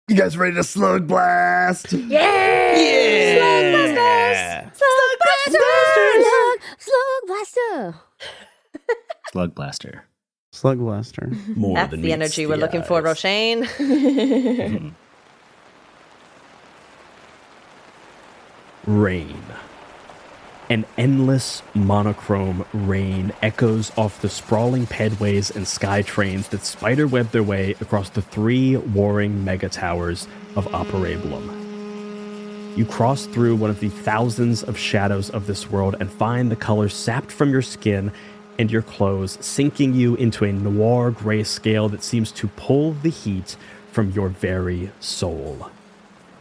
You guys ready to slug blast? Yeah! Slugblaster! Slugblaster. Slugblaster. More That's than the meets energy the we're looking for, eyes. Roshane. Rain. An endless monochrome rain echoes off the sprawling pedways and sky trains that spiderweb their way across the three warring mega towers of Operablum. You cross through one of the thousands of shadows of this world and find the color sapped from your skin and your clothes, sinking you into a noir gray scale that seems to pull the heat from your very soul.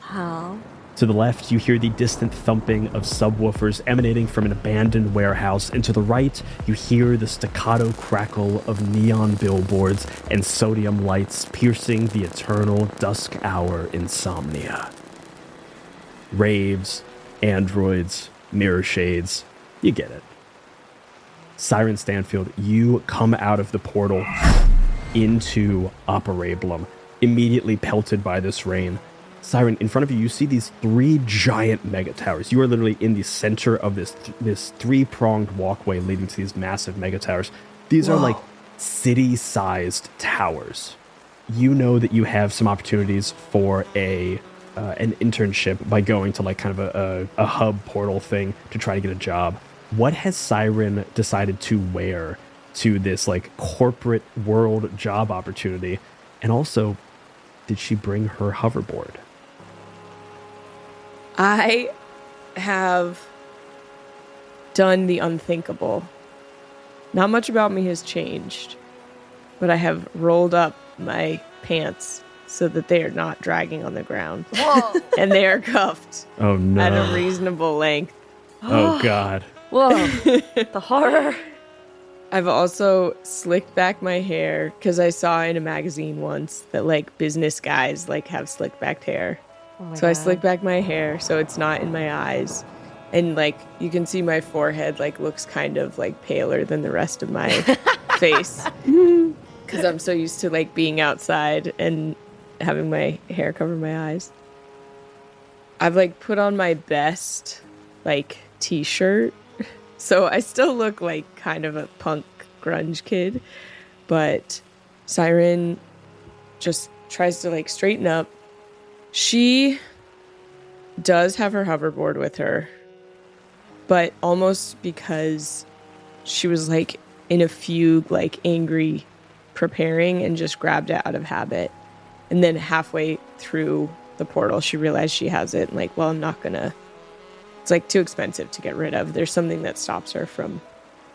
How? To the left, you hear the distant thumping of subwoofers emanating from an abandoned warehouse, and to the right, you hear the staccato crackle of neon billboards and sodium lights piercing the eternal dusk hour insomnia. Raves, androids, mirror shades, you get it. Siren Stanfield, you come out of the portal into Operablum, immediately pelted by this rain. Siren, in front of you, you see these three giant mega towers. You are literally in the center of this three-pronged walkway leading to these massive mega towers. These are like city-sized towers. You know that you have some opportunities for an internship by going to like kind of a hub portal thing to try to get a job. What has Siren decided to wear to this like corporate world job opportunity? And also, did she bring her hoverboard? I have done the unthinkable. Not much about me has changed, but I have rolled up my pants so that they are not dragging on the ground. Whoa! And they are cuffed Oh no. at a reasonable length. Oh god. Whoa! The horror. I've also slicked back my hair because I saw in a magazine once that like business guys like have slick backed hair. Oh my So I God. slicked back my hair so it's not in my eyes. And like you can see my forehead like looks kind of like paler than the rest of my face. Because I'm so used to like being outside and having my hair cover my eyes. I've like put on my best like t-shirt. So I still look like kind of a punk grunge kid. But Siren just tries to like straighten up. She does have her hoverboard with her, but almost because she was like in a fugue, like angry preparing and just grabbed it out of habit. And then halfway through the portal, she realized she has it and like, well, I'm not gonna, it's like too expensive to get rid of. There's something that stops her from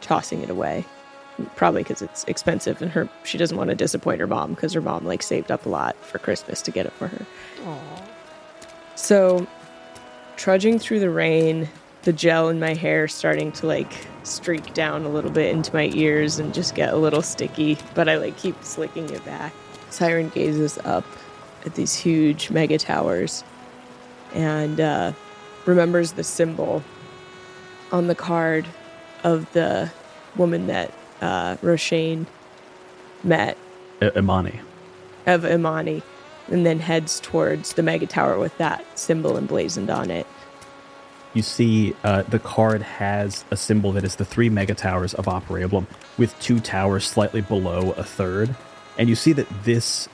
tossing it away. Probably because it's expensive and she doesn't want to disappoint her mom because her mom like saved up a lot for Christmas to get it for her. Aw. So trudging through the rain, the gel in my hair starting to like streak down a little bit into my ears and just get a little sticky, but I like keep slicking it back. Siren gazes up at these huge mega towers and remembers the symbol on the card of the woman that Roshane met, Imani. of Imani, and then heads towards the mega tower with that symbol emblazoned on it. You see the card has a symbol that is the three mega towers of Operablum with two towers slightly below a third. And you see that this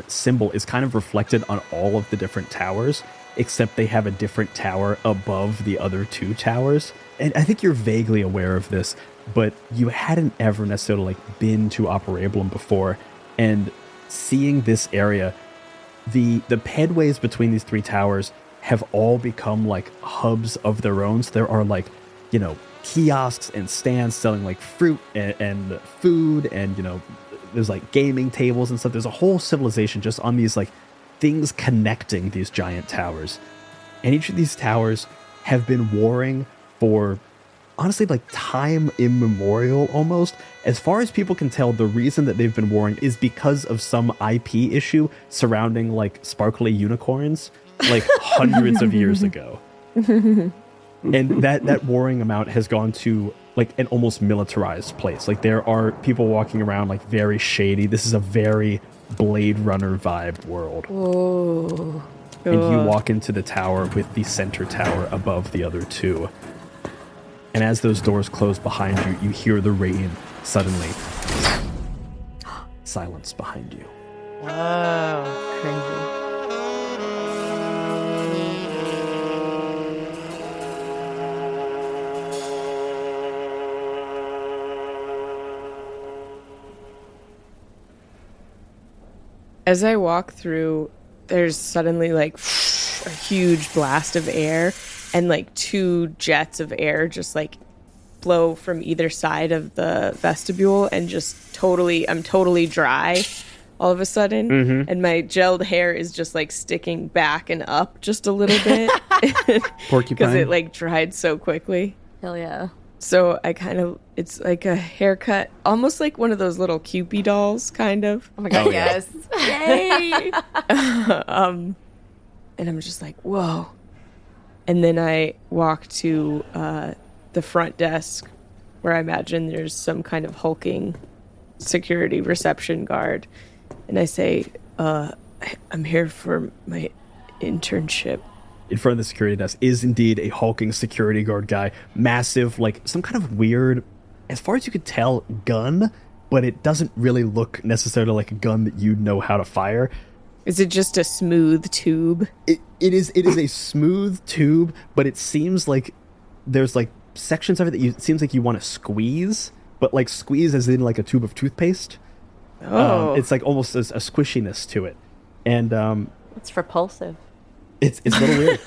symbol is kind of reflected on all of the different towers, except they have a different tower above the other two towers. And I think you're vaguely aware of this, but you hadn't ever necessarily like been to Operablum before. And seeing this area, the pedways between these three towers have all become like hubs of their own. So there are like, you know, kiosks and stands selling like fruit and food, and you know, there's like gaming tables and stuff. There's a whole civilization just on these like things connecting these giant towers. And each of these towers have been warring for honestly like time immemorial almost. As far as people can tell, the reason that they've been warring is because of some IP issue surrounding like sparkly unicorns like hundreds of years ago. And that warring amount has gone to like an almost militarized place. Like there are people walking around like very shady. This is a very Blade Runner vibe world. Whoa. And you walk into the tower with the center tower above the other two. And as those doors close behind you, you hear the rain suddenly. Silence behind you. Wow. Crazy. As I walk through, there's suddenly like a huge blast of air and like two jets of air just like blow from either side of the vestibule and just I'm totally dry all of a sudden. And my gelled hair is just like sticking back and up just a little bit Porcupine. because it like dried so quickly. Hell yeah. So it's like a haircut, almost like one of those little Cupid dolls, kind of. Oh my god, Oh, yeah. yes. Yay! And I'm just like, whoa. And then I walk to the front desk where I imagine there's some kind of hulking security reception guard. And I say, I'm here for my internship. In front of the security desk is indeed a hulking security guard guy. Massive, like some kind of weird, as far as you could tell, gun, but it doesn't really look necessarily like a gun that you know how to fire. Is it just a smooth tube? It is a smooth tube, but it seems like there's like sections of it that it seems like you want to squeeze, but like squeeze as in like a tube of toothpaste. Oh. It's like almost a squishiness to it. And It's repulsive. It's a little weird.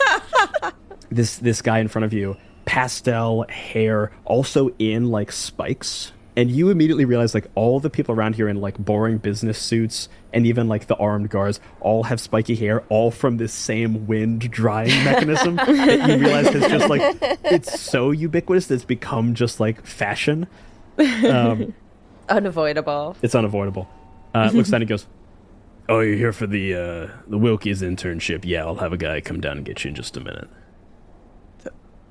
This guy in front of you, pastel hair, also in like spikes, and you immediately realize like all the people around here in like boring business suits, and even like the armed guards, all have spiky hair, all from this same wind drying mechanism that you realize is just like it's so ubiquitous that it's become just like fashion. Unavoidable. It's unavoidable. Looks down and goes, "Oh, you're here for the Wilkie's internship? Yeah, I'll have a guy come down and get you in just a minute."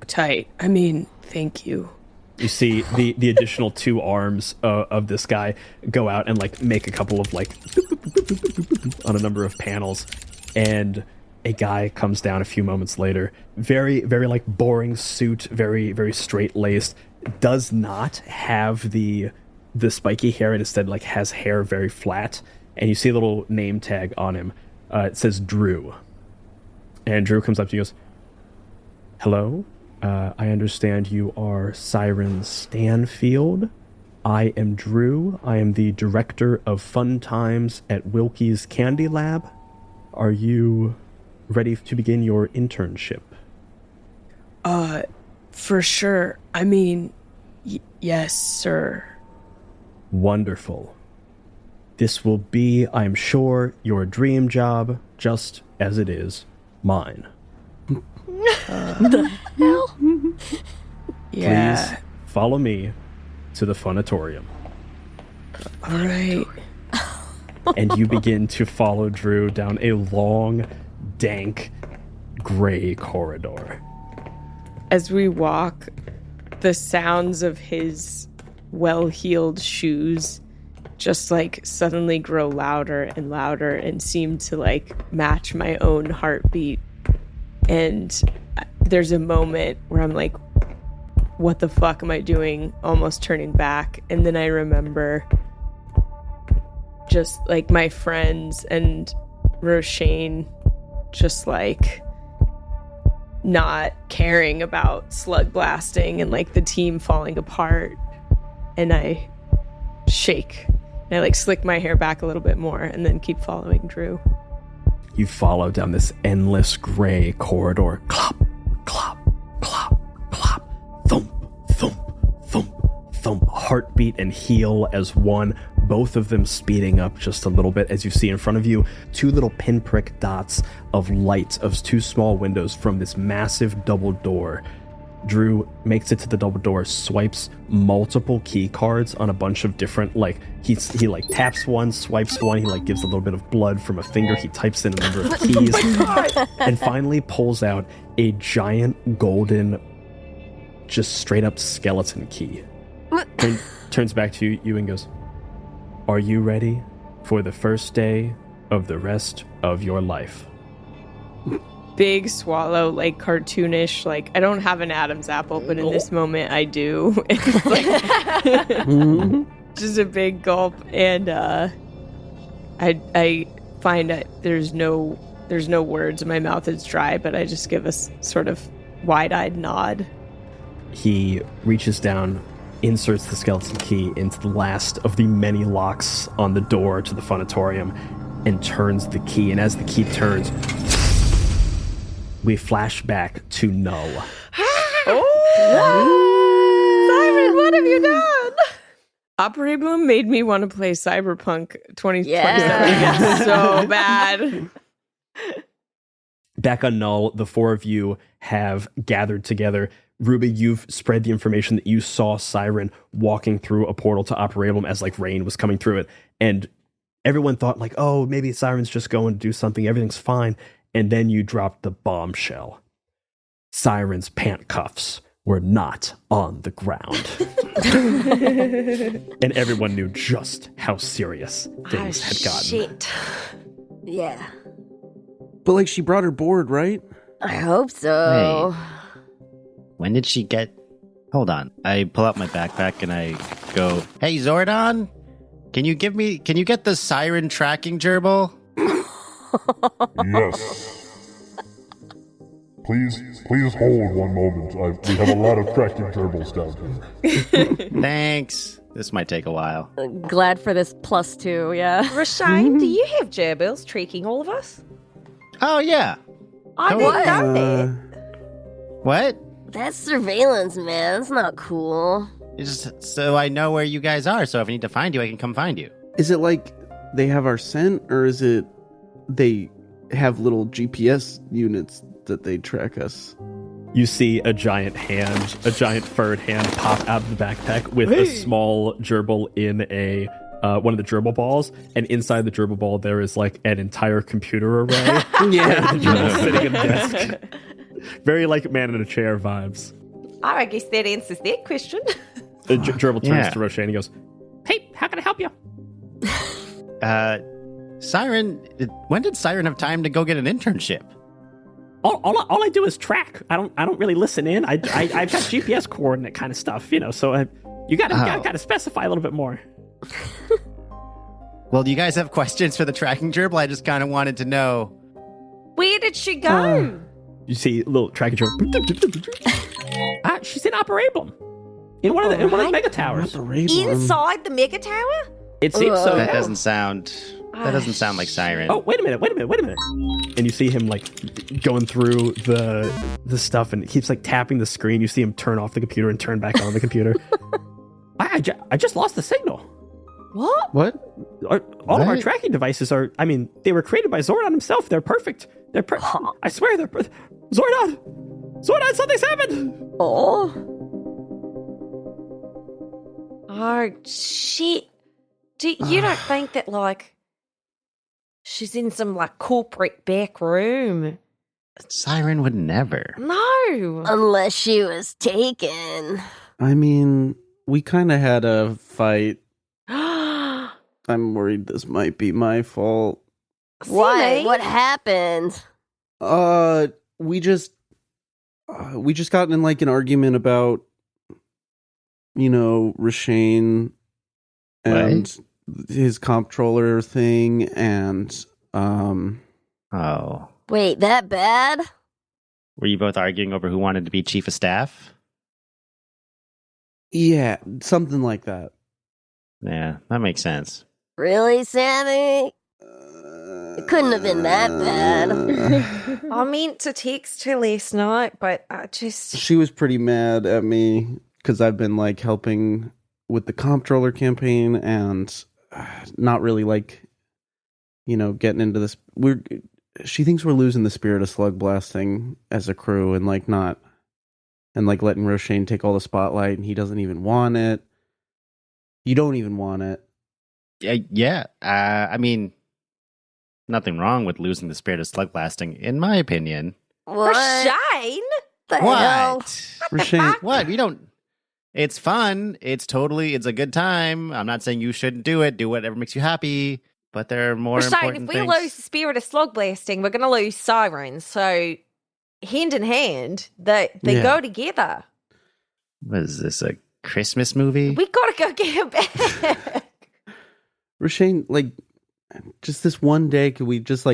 Tight. I mean, thank you. You see the additional two arms of this guy go out and like make a couple of like on a number of panels, and a guy comes down a few moments later. Very, very like boring suit, very, very straight laced. Does not have the spiky hair, and instead like has hair very flat. And you see a little name tag on him. It says Drew. And Drew comes up to you and goes, "Hello? I understand you are Siren Stanfield. I am Drew. I am the director of fun times at Wilkie's Candy Lab. Are you ready to begin your internship?" For sure. I mean, yes, sir. Wonderful. This will be, I'm sure, your dream job, just as it is mine. Yeah. Please follow me to the funitorium. All right. And you begin to follow Drew down a long, dank, gray corridor. As we walk, the sounds of his well-heeled shoes just like suddenly grow louder and louder and seem to like match my own heartbeat. And there's a moment where I'm like, what the fuck am I doing? Almost turning back. And then I remember just like my friends and Roshane just like not caring about Slugblasting and like the team falling apart. And I shake and I like slick my hair back a little bit more and then keep following Drew. You follow down this endless gray corridor. Clop, clop, clop, clop. Thump, thump, thump, thump. Heartbeat and heel as one. Both of them speeding up just a little bit as you see in front of you two little pinprick dots of light of two small windows from this massive double door. Drew makes it to the double door, swipes multiple key cards on a bunch of different, like, he like taps one, swipes one, he like gives a little bit of blood from a finger, he types in a number of keys, and finally pulls out a giant golden, just straight up skeleton key. Turns back to you and goes, "Are you ready for the first day of the rest of your life. Big swallow, like cartoonish. Like I don't have an Adam's apple, but in this moment I do. It's like just a big gulp, and I find that there's no words. My mouth is dry, but I just give a sort of wide-eyed nod. He reaches down, inserts the skeleton key into the last of the many locks on the door to the funitorium, and turns the key. And as the key turns, we flash back to Null. Simon, what have you done? Operablum made me want to play Cyberpunk 2077 again so bad. Back on Null, the four of you have gathered together. Ruby, you've spread the information that you saw Siren walking through a portal to Operablum as like rain was coming through it. And everyone thought like, oh, maybe Siren's just going to do something. Everything's fine. And then you dropped the bombshell. Siren's pant cuffs were not on the ground. And everyone knew just how serious things had gotten. Shit. Yeah. But like she brought her board, right? I hope so. When did she get... Hold on. I pull out my backpack and I go, hey, Zordon, can you get the Siren tracking gerbil? Yes. Please hold one moment. We have a lot of tracking gerbils down here. Thanks. This might take a while. Glad for this +2, yeah. Rashine, do you have gerbils tracking all of us? Oh, yeah. I Totally. didn't know that. What? That's surveillance, man. That's not cool. It's just so I know where you guys are, so if I need to find you, I can come find you. Is it like they have our scent, or is it they have little GPS units that they track us? You see a giant furred hand pop out of the backpack with a small gerbil in a one of the gerbil balls, and inside the gerbil ball there is like an entire computer array. Yeah. The gerbil sitting at a desk. Very like man in a chair vibes. Oh, I guess that answers that question. The gerbil turns Yeah. to Roshane and goes, "Hey, how can I help you?" Siren, when did Siren have time to go get an internship? All I do is track. I don't really listen in. I've got GPS coordinate kind of stuff, you know. So you gotta specify a little bit more. Well, do you guys have questions for the tracking gerbil? I just kind of wanted to know. Where did she go? You see a little tracking gerbil. She's in Operablum, in one of the mega towers. Inside the mega tower? It seems so. That yeah. doesn't sound like Siren. Oh, wait a minute. And you see him like going through the stuff, and it keeps like tapping the screen. You see him turn off the computer and turn back on the computer. I just lost the signal. What? All of our tracking devices are, I mean, they were created by Zordon himself. They're perfect. I swear they're Zordon, something's happened. Oh. Oh, shit. You don't think that, like, she's in some, like, corporate back room? Siren would never. No. Unless she was taken. I mean, we kind of had a fight. I'm worried this might be my fault. Why? Silly. What happened? We just got in like an argument about, you know, Rashane and his comptroller thing, and Oh. Wait, that bad? Were you both arguing over who wanted to be chief of staff? yeah, something like that. Yeah, that makes sense. Really, Sammy? It couldn't have been that bad. I meant to text her last night, but I just... She was pretty mad at me because I've been like helping with the comptroller campaign and not really like, you know, getting into this. She thinks we're losing the spirit of Slugblasting as a crew and like not, and like letting Roshane take all the spotlight, and he doesn't even want it. You don't even want it. Yeah. I mean, nothing wrong with losing the spirit of Slugblasting, in my opinion. What? Rashane? The hell? Roshane, What? We don't... It's fun. It's a good time. I'm not saying you shouldn't do it. Do whatever makes you happy. but there are more We're saying important if we things. lose the spirit of Slugblasting, we're going to lose sirens. So, hand in hand, they go together. What is this, a Christmas movie? We got to go get him back. Roshane, like, just this one day, could we just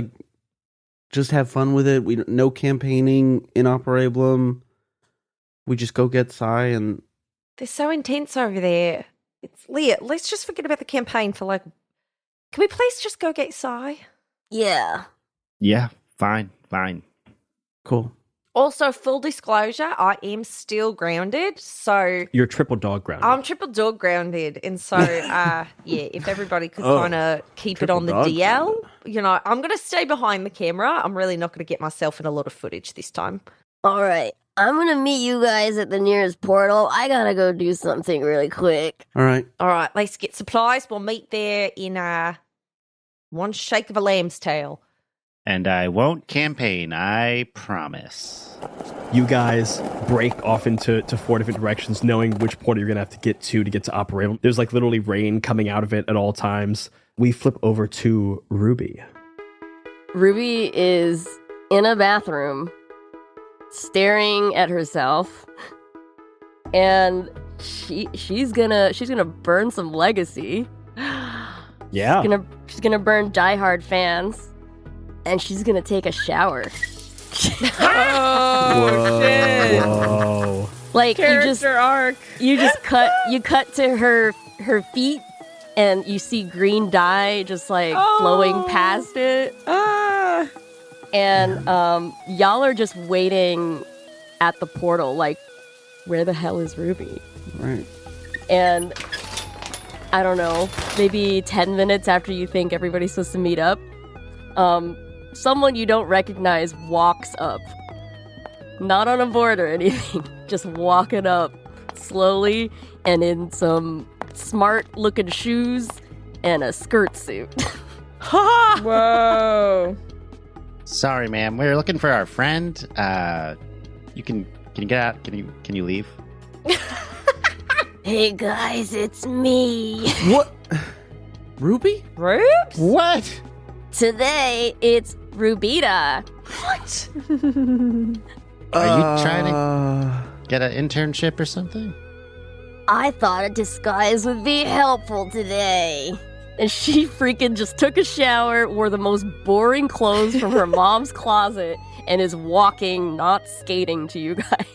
have fun with it? No campaigning in Operablum. We just go get Sai and... They're so intense over there. It's Leah, let's just forget about the campaign for can we please just go get Sai? Yeah. Yeah, fine. Cool. Also, full disclosure, I am still grounded, so You're triple dog grounded. I'm triple dog grounded, and so if everybody could kind of keep it on the triple dog DL, grounded. I'm going to stay behind the camera. I'm really not going to get myself in a lot of footage this time. All right. I'm going to meet you guys at the nearest portal. I got to go do something really quick. All right. All right, let's get supplies. We'll meet there in one shake of a lamb's tail. And I won't campaign, I promise. You guys break off into 4 different directions, knowing which portal you're going to have to get to Operablum. There's literally rain coming out of it at all times. We flip over to Ruby. Ruby is in a bathroom, staring at herself, and she's gonna burn some legacy. Yeah. She's gonna burn Die Hard fans, and she's gonna take a shower. Oh, shit. Whoa. Like Character arc. you cut to her feet, and you see green dye just flowing past it. Ah. And y'all are just waiting at the portal, where the hell is Ruby? Right. And I don't know, maybe 10 minutes after you think everybody's supposed to meet up, someone you don't recognize walks up. Not on a board or anything, just walking up slowly and in some smart-looking shoes and a skirt suit. Whoa. Sorry, ma'am. We're looking for our friend. You can you get out? Can you leave? Hey guys, it's me. What? Ruby? Rubes? What? Today, it's Rubita. What? Are you trying to get an internship or something? I thought a disguise would be helpful today. And she freaking just took a shower, wore the most boring clothes from her mom's closet, and is walking, not skating, to you guys.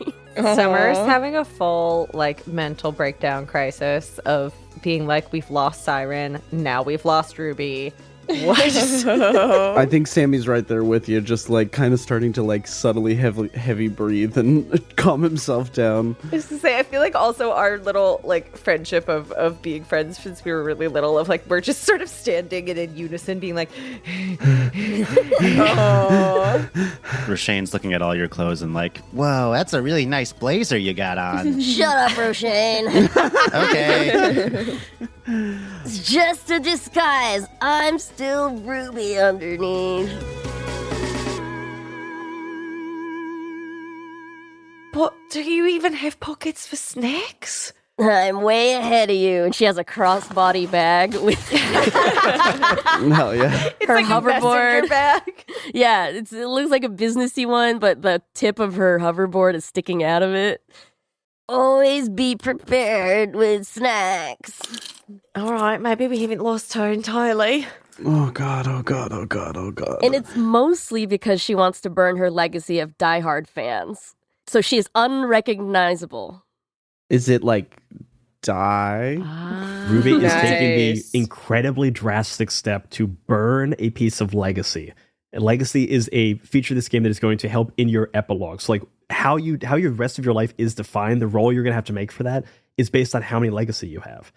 Summer's having a full mental breakdown crisis of being we've lost Siren, now we've lost Ruby. What? I think Sammy's right there with you, just kind of starting to subtly heavy breathe and calm himself down. I was to say, I feel also our little friendship of being friends since we were really little, of we're just sort of standing and in unison being oh. Roshane's looking at all your clothes and whoa, that's a really nice blazer you got on. Shut up, Roshane. Okay. It's just a disguise. I'm still Ruby underneath. But do you even have pockets for snacks? I'm way ahead of you. And she has a crossbody bag with Hell yeah. It's her a messenger hoverboard. bag. Yeah, it looks like a businessy one, but the tip of her hoverboard is sticking out of it. Always be prepared with snacks. All right, maybe we haven't lost her entirely. Oh god, oh god, oh god, oh god. And it's mostly because she wants to burn her legacy of Die Hard fans. So she is unrecognizable. Is it die? Ruby is Nice. taking the incredibly drastic step to burn a piece of legacy. And legacy is a feature of this game that is going to help in your epilogue. So how your rest of your life is defined, the role you're going to have to make for that is based on how many legacy you have.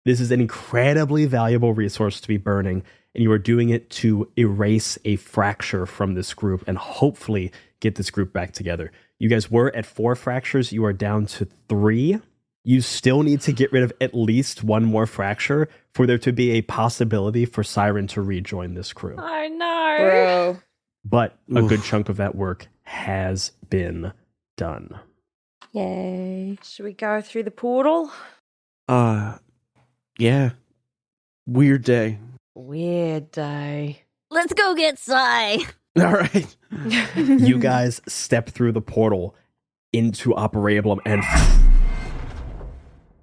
This is an incredibly valuable resource to be burning, and you are doing it to erase a fracture from this group and hopefully get this group back together. You guys were at 4 fractures. You are down to 3. You still need to get rid of at least 1 more fracture for there to be a possibility for Siren to rejoin this crew. I know. Bro. But a good Oof. chunk of that work has been done. Yay. Should we go through the portal? Yeah. Weird day. Weird day. Let's go get Sai. All right. You guys step through the portal into Operablum, and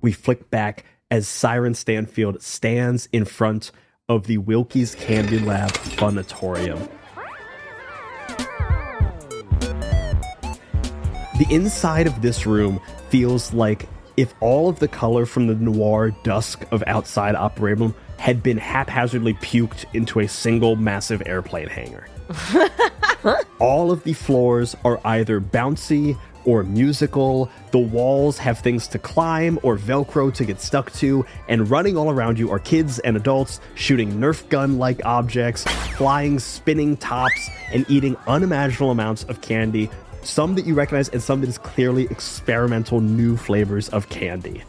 we flick back as Siren Stanfield stands in front of the Wilkie's Candy Lab Funatorium. The inside of this room feels like if all of the color from the noir dusk of outside Operablum had been haphazardly puked into a single massive airplane hangar. All of the floors are either bouncy or musical. The walls have things to climb or Velcro to get stuck to, and running all around you are kids and adults shooting Nerf gun-like objects, flying spinning tops, and eating unimaginable amounts of candy, some that you recognize and some that is clearly experimental new flavors of candy.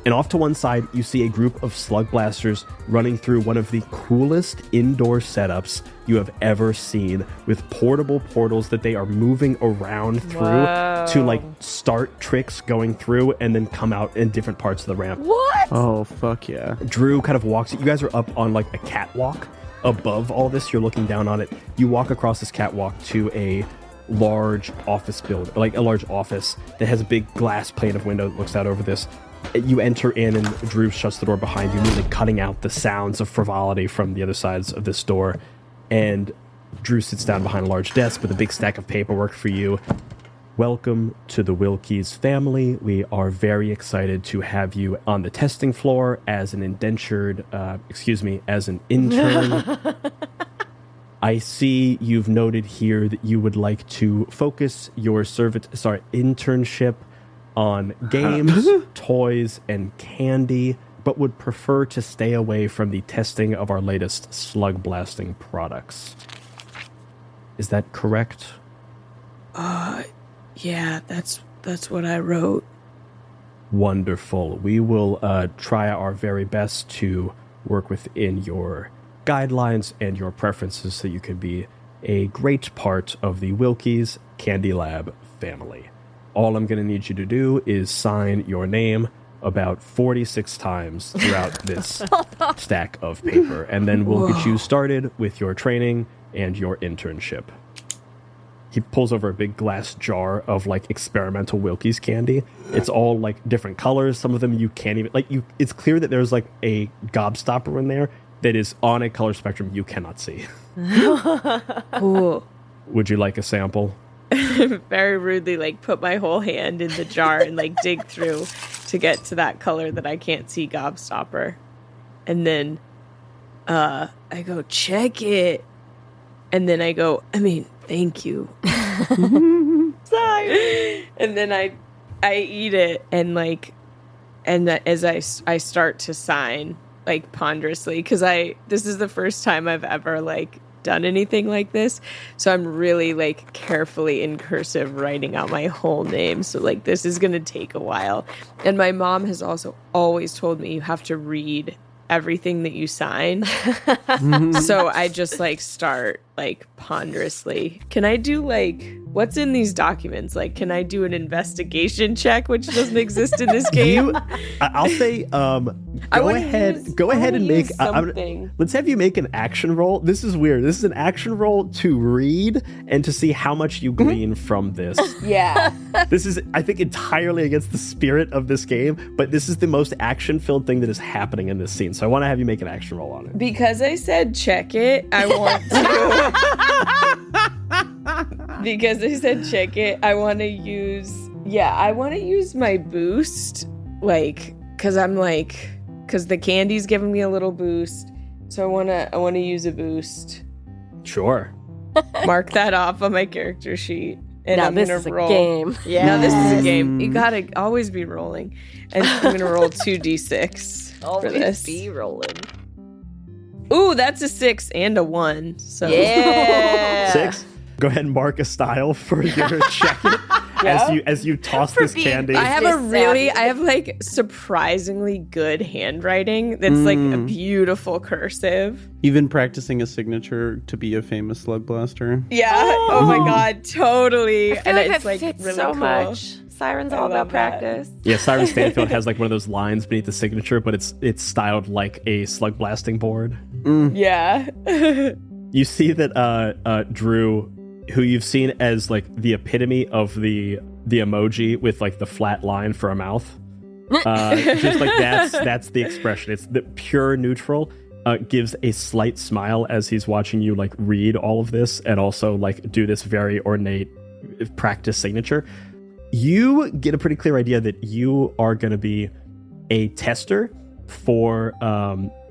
And off to one side, you see a group of Slugblasters running through one of the coolest indoor setups you have ever seen, with portable portals that they are moving around through to like start tricks going through and then come out in different parts of the ramp. What? Oh, fuck yeah. Drew kind of walks. You guys are up on like a catwalk above all this. You're looking down on it. You walk across this catwalk to a large office building, like a large office that has a big glass pane of window that looks out over this. You enter in and Drew shuts the door behind you, really cutting out the sounds of frivolity from the other sides of this door. And Drew sits down behind a large desk with a big stack of paperwork for you. Welcome to the Wilkie's family. We are very excited to have you on the testing floor as an as an intern. I see you've noted here that you would like to focus your internship on games, toys, and candy, but would prefer to stay away from the testing of our latest slug blasting products. Is that correct? Yeah, that's what I wrote. Wonderful. We will try our very best to work within your guidelines and your preferences so you can be a great part of the Wilkie's Candy Lab family. All I'm going to need you to do is sign your name about 46 times throughout this stack of paper, and then we'll get you started with your training and your internship. He pulls over a big glass jar of like experimental Wilkie's candy. It's all like different colors. Some of them you can't even it's clear that there's like a gobstopper in there that is on a color spectrum you cannot see. Cool. Would you like a sample? Very rudely, like, put my whole hand in the jar and like dig through to get to that color that I can't see, gobstopper. And then I go, check it. And then I go, thank you. Sorry. And then I eat it and as I start to sign like ponderously, because this is the first time I've ever like done anything like this, so I'm really like carefully in cursive writing out my whole name, so like this is gonna take a while. And my mom has also always told me you have to read everything that you sign. So I just like start like ponderously. Can I do like what's in these documents? Like, can I do an investigation check, which doesn't exist in this game? I'll say go ahead and make let's have you make an action roll. This is weird. This is an action roll to read and to see how much you glean from this. Yeah. This is, I think, entirely against the spirit of this game, but this is the most action-filled thing that is happening in this scene. So I want to have you make an action roll on it. Because I said check it, I want to. Because I said check it, I want to use my boost, like, because the candy's giving me a little boost, so I want to use a boost. Sure. Mark that off on my character sheet. And now I'm this gonna is a roll. game. Yeah, now this is a game. You gotta always be rolling. And I'm gonna roll 2d6 for this. Be rolling. Ooh, that's a 6 and a 1. So Yeah. 6. Go ahead and mark a style for your check it as you toss this candy. I have like surprisingly good handwriting. That's like a beautiful cursive. You've been practicing a signature to be a famous Slugblaster. Yeah. Oh my god, totally. I feel like it's that like fits really so cool. much. Siren's I all love about that. practice. Yeah, Siren Stanfield has like one of those lines beneath the signature, but it's styled like a slug blasting board. Yeah. You see that Drew, who you've seen as like the epitome of the emoji with like the flat line for a mouth, just like that's the expression. It's the pure neutral. Gives a slight smile as he's watching you like read all of this and also like do this very ornate practice signature. You get a pretty clear idea that you are going to be a tester for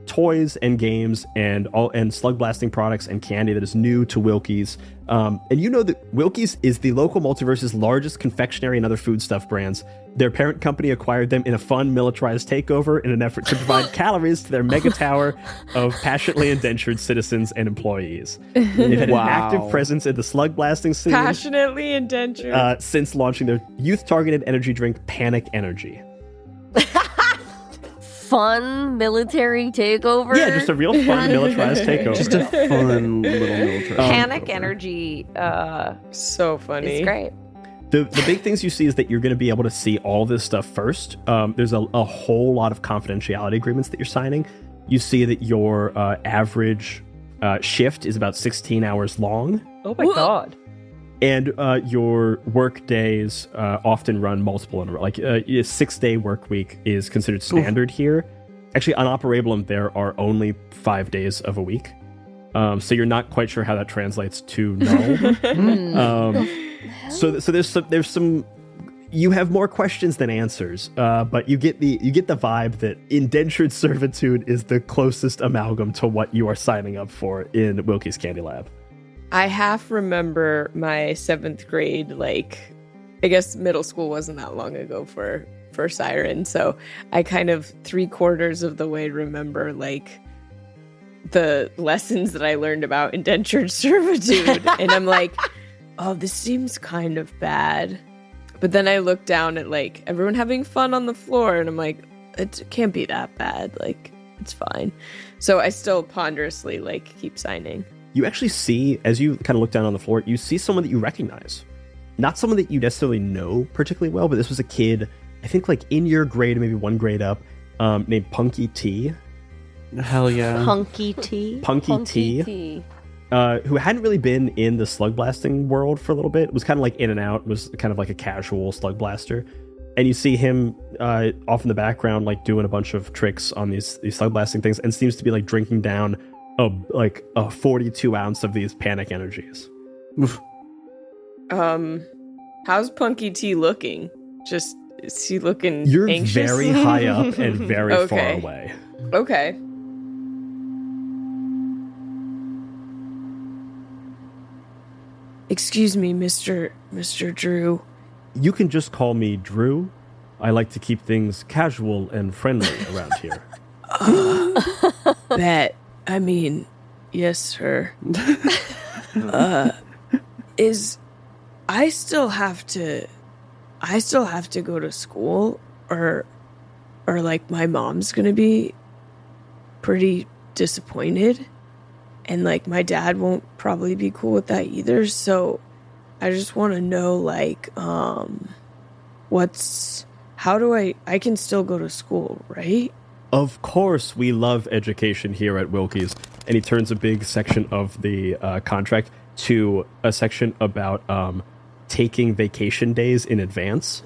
toys and games and slug blasting products and candy that is new to Wilkie's. And you know that Wilkie's is the local multiverse's largest confectionery and other foodstuff brands. Their parent company acquired them in a fun militarized takeover in an effort to provide calories to their mega tower of passionately indentured citizens and employees. They've had an active presence in the slug blasting scene Passionately indentured. since launching their youth-targeted energy drink, Panic Energy. Fun military takeover. Yeah, just a real fun militarized takeover. Just a fun little military. Panic Energy So funny. is great. The big things you see is that you're going to be able to see all this stuff first. There's a whole lot of confidentiality agreements that you're signing. You see that your average shift is about 16 hours long. Oh my god. And your work days often run multiple in a row. Like a 6-day work week is considered standard here. Actually, on Operablum, there are only 5 days of a week. So you're not quite sure how that translates to null. So there's some. You have more questions than answers, but you get the vibe that indentured servitude is the closest amalgam to what you are signing up for in Wilkie's Candy Lab. I half remember my 7th grade, like, I guess middle school wasn't that long ago for Siren, so I kind of 3/4 of the way remember, like, the lessons that I learned about indentured servitude, and I'm like, oh, this seems kind of bad. But then I look down at, like, everyone having fun on the floor, and I'm like, it can't be that bad, like, it's fine. So I still ponderously, like, keep signing. You actually see, as you kind of look down on the floor, you see someone that you recognize. Not someone that you necessarily know particularly well, but this was a kid, I think like in your grade, maybe one grade up, named Punky T. Hell yeah. Punky T. Punky T. Who hadn't really been in the slug blasting world for a little bit. Was kind of like in and out, was kind of like a casual slug blaster. And you see him off in the background, like doing a bunch of tricks on these slug blasting things, and seems to be like drinking down a 42 ounce of these Panic Energies. How's Punky T looking? Just, is he looking You're anxious? very high up and very far Okay. away. Okay. Excuse me, Mr. Drew. You can just call me Drew. I like to keep things casual and friendly around here. Bet. I mean, yes, sir. I still have to go to school, or like my mom's gonna be pretty disappointed, and like my dad won't probably be cool with that either. So I just want to know, like, I can still go to school, right? Of course, we love education here at Wilkie's. And he turns a big section of the contract to a section about taking vacation days in advance.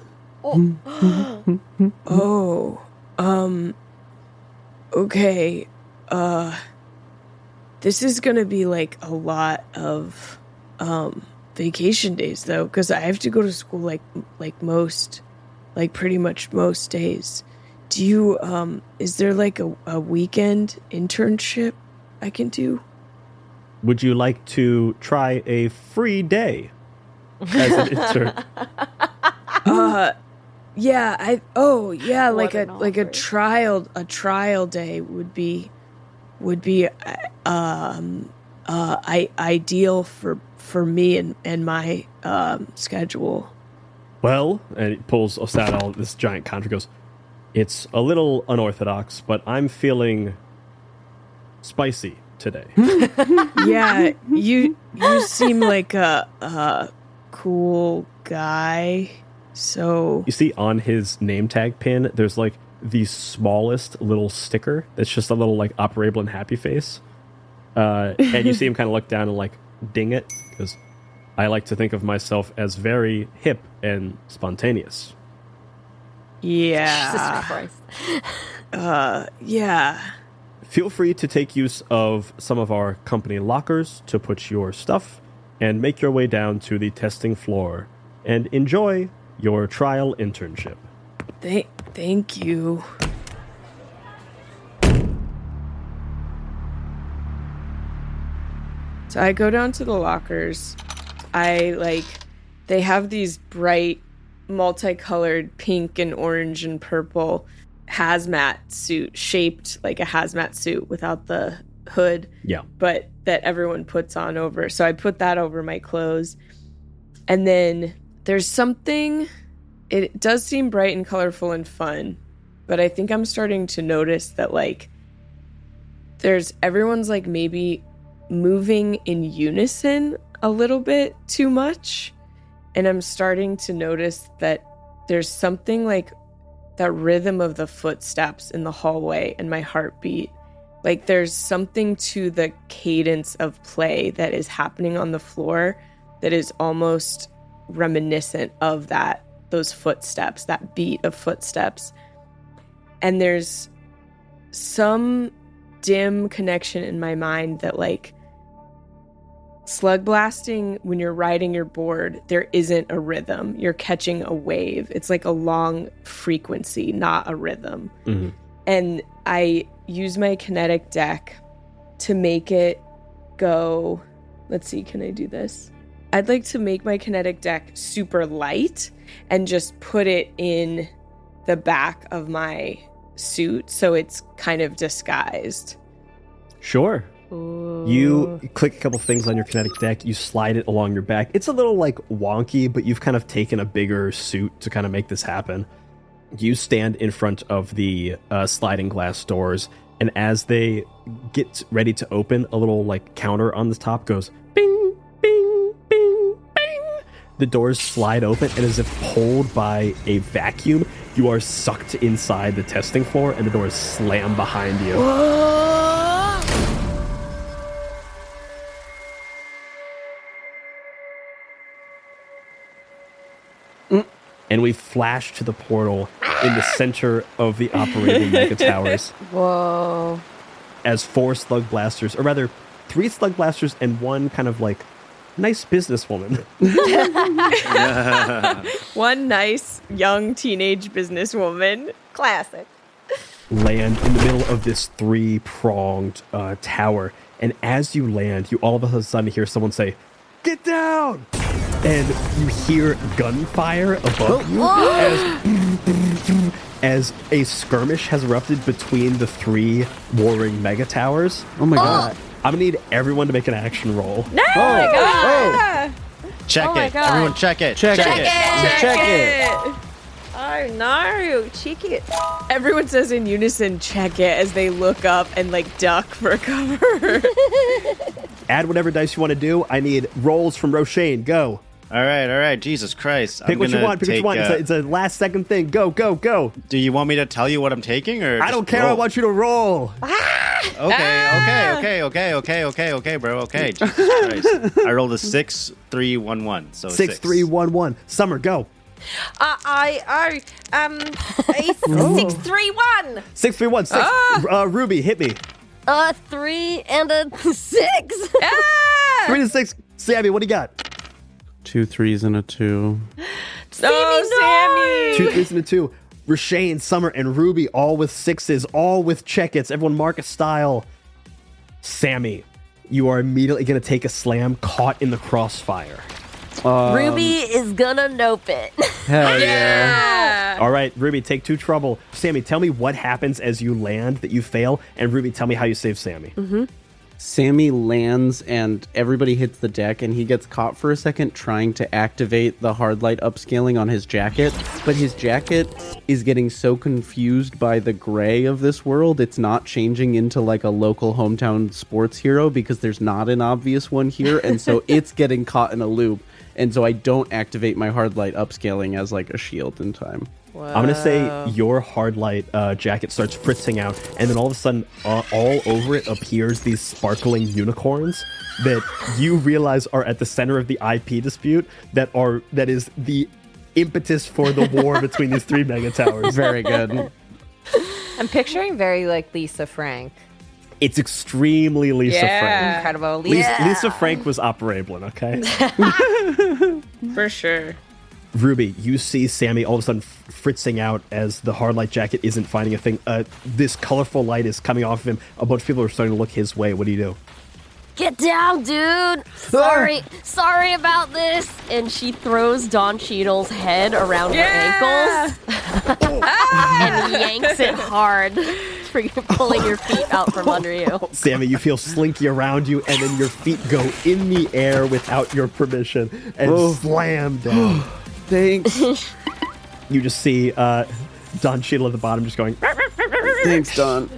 Okay. This is gonna be like a lot of vacation days though, because I have to go to school like pretty much most days. Do you is there like a weekend internship I can do? Would you like to try a free day as an intern? Yeah, What like an a trial day would be ideal for me and my schedule. Well, and he pulls aside all this giant contract, goes, it's a little unorthodox, but I'm feeling spicy today. Yeah, you seem like a cool guy. So You see on his name tag pin, there's like the smallest little sticker that's just a little like Operablum happy face. And you see him kind of look down and like ding it, because I like to think of myself as very hip and spontaneous. yeah. Jesus Christ. Yeah. Feel free to take use of some of our company lockers to put your stuff and make your way down to the testing floor and enjoy your trial internship. Thank you. So I go down to the lockers. They have these bright, multicolored pink and orange and purple hazmat suit, shaped like a hazmat suit without the hood. Yeah. But that everyone puts on over. So I put that over my clothes. And then there's something, it does seem bright and colorful and fun, but I think I'm starting to notice that everyone's like maybe moving in unison a little bit too much. And I'm starting to notice that there's something like that rhythm of the footsteps in the hallway and my heartbeat. Like there's something to the cadence of play that is happening on the floor that is almost reminiscent of those footsteps, that beat of footsteps. And there's some dim connection in my mind that like slug blasting, when you're riding your board, there isn't a rhythm. You're catching a wave. It's like a long frequency, not a rhythm. Mm-hmm. And I use my kinetic deck to make it go. Let's see, can I do this? I'd like to make my kinetic deck super light and just put it in the back of my suit so it's kind of disguised. Sure. Ooh. You click a couple things on your kinetic deck, you slide it along your back. It's a little like wonky, but you've kind of taken a bigger suit to kind of make this happen. You stand in front of the sliding glass doors, and as they get ready to open, a little like counter on the top goes bing, bing, bing, bing. The doors slide open, and as if pulled by a vacuum, you are sucked inside the testing floor, and the doors slam behind you. And we flash to the portal in the center of the operating mega towers Whoa. as 4 Slugblasters, or rather 3 Slugblasters and one kind of like nice businesswoman. One nice young teenage businesswoman. Classic. Land in the middle of this 3-pronged tower. And as you land, you all of a sudden hear someone say, "Get down!" And you hear gunfire above you as a skirmish has erupted between the 3 warring mega towers. Oh my god. I'm gonna need everyone to make an action roll. No! Oh, my God! Check Oh my it. God. Everyone check it. Check it. Check it! Oh no, check it. Everyone says in unison, check it, as they look up and like duck for cover. Add whatever dice you want to do. I need rolls from Roshane. Go. All right. Jesus Christ. Pick what you want. Pick what you want. It's a last second thing. Go. Do you want me to tell you what I'm taking, or I don't care. I want you to roll. Okay, bro. Okay. Jesus Christ. I rolled a 6, 3, 1, 1. So 6, 3, 1, 1. Summer, go. 631. 6, 3, 1, 6. Ruby, hit me. 3 and a 6. 3 to 6. Sammy, what do you got? 2 3s and a 2. Oh, Sammy! 2 3s and a 2. Roshane, Summer, and Ruby, all with 6s, all with check-its. Everyone mark a style. Sammy, you are immediately going to take a slam caught in the crossfire. Ruby is gonna nope it. Hell yeah. All right, Ruby, take 2 trouble. Sammy, tell me what happens as you land that you fail, and Ruby, tell me how you save Sammy. Mm-hmm. Sammy lands and everybody hits the deck, and he gets caught for a second trying to activate the hard light upscaling on his jacket, but his jacket is getting so confused by the gray of this world, it's not changing into like a local hometown sports hero because there's not an obvious one here, and so it's getting caught in a loop. and so I don't activate my hard light upscaling as like a shield in time. I'm gonna say your hard light jacket starts fritzing out, and then all of a sudden, all over it appears these sparkling unicorns that you realize are at the center of the IP dispute. That is the impetus for the war between these 3 mega towers. Very good. I'm picturing very like Lisa Frank. It's extremely Lisa Frank. Incredible. Lisa Frank was Operablum, okay? For sure. Ruby, you see Sammy all of a sudden fritzing out as the hard light jacket isn't finding a thing. This colorful light is coming off of him. A bunch of people are starting to look his way. What do you do? Get down, dude! Sorry about this! And she throws Don Cheadle's head around her ankles and yanks it hard for you, pulling your feet out from under you. Sammy, you feel slinky around you, and then your feet go in the air without your permission and slam down. Thanks. You just see Don Cheadle at the bottom just going, Thanks, Don.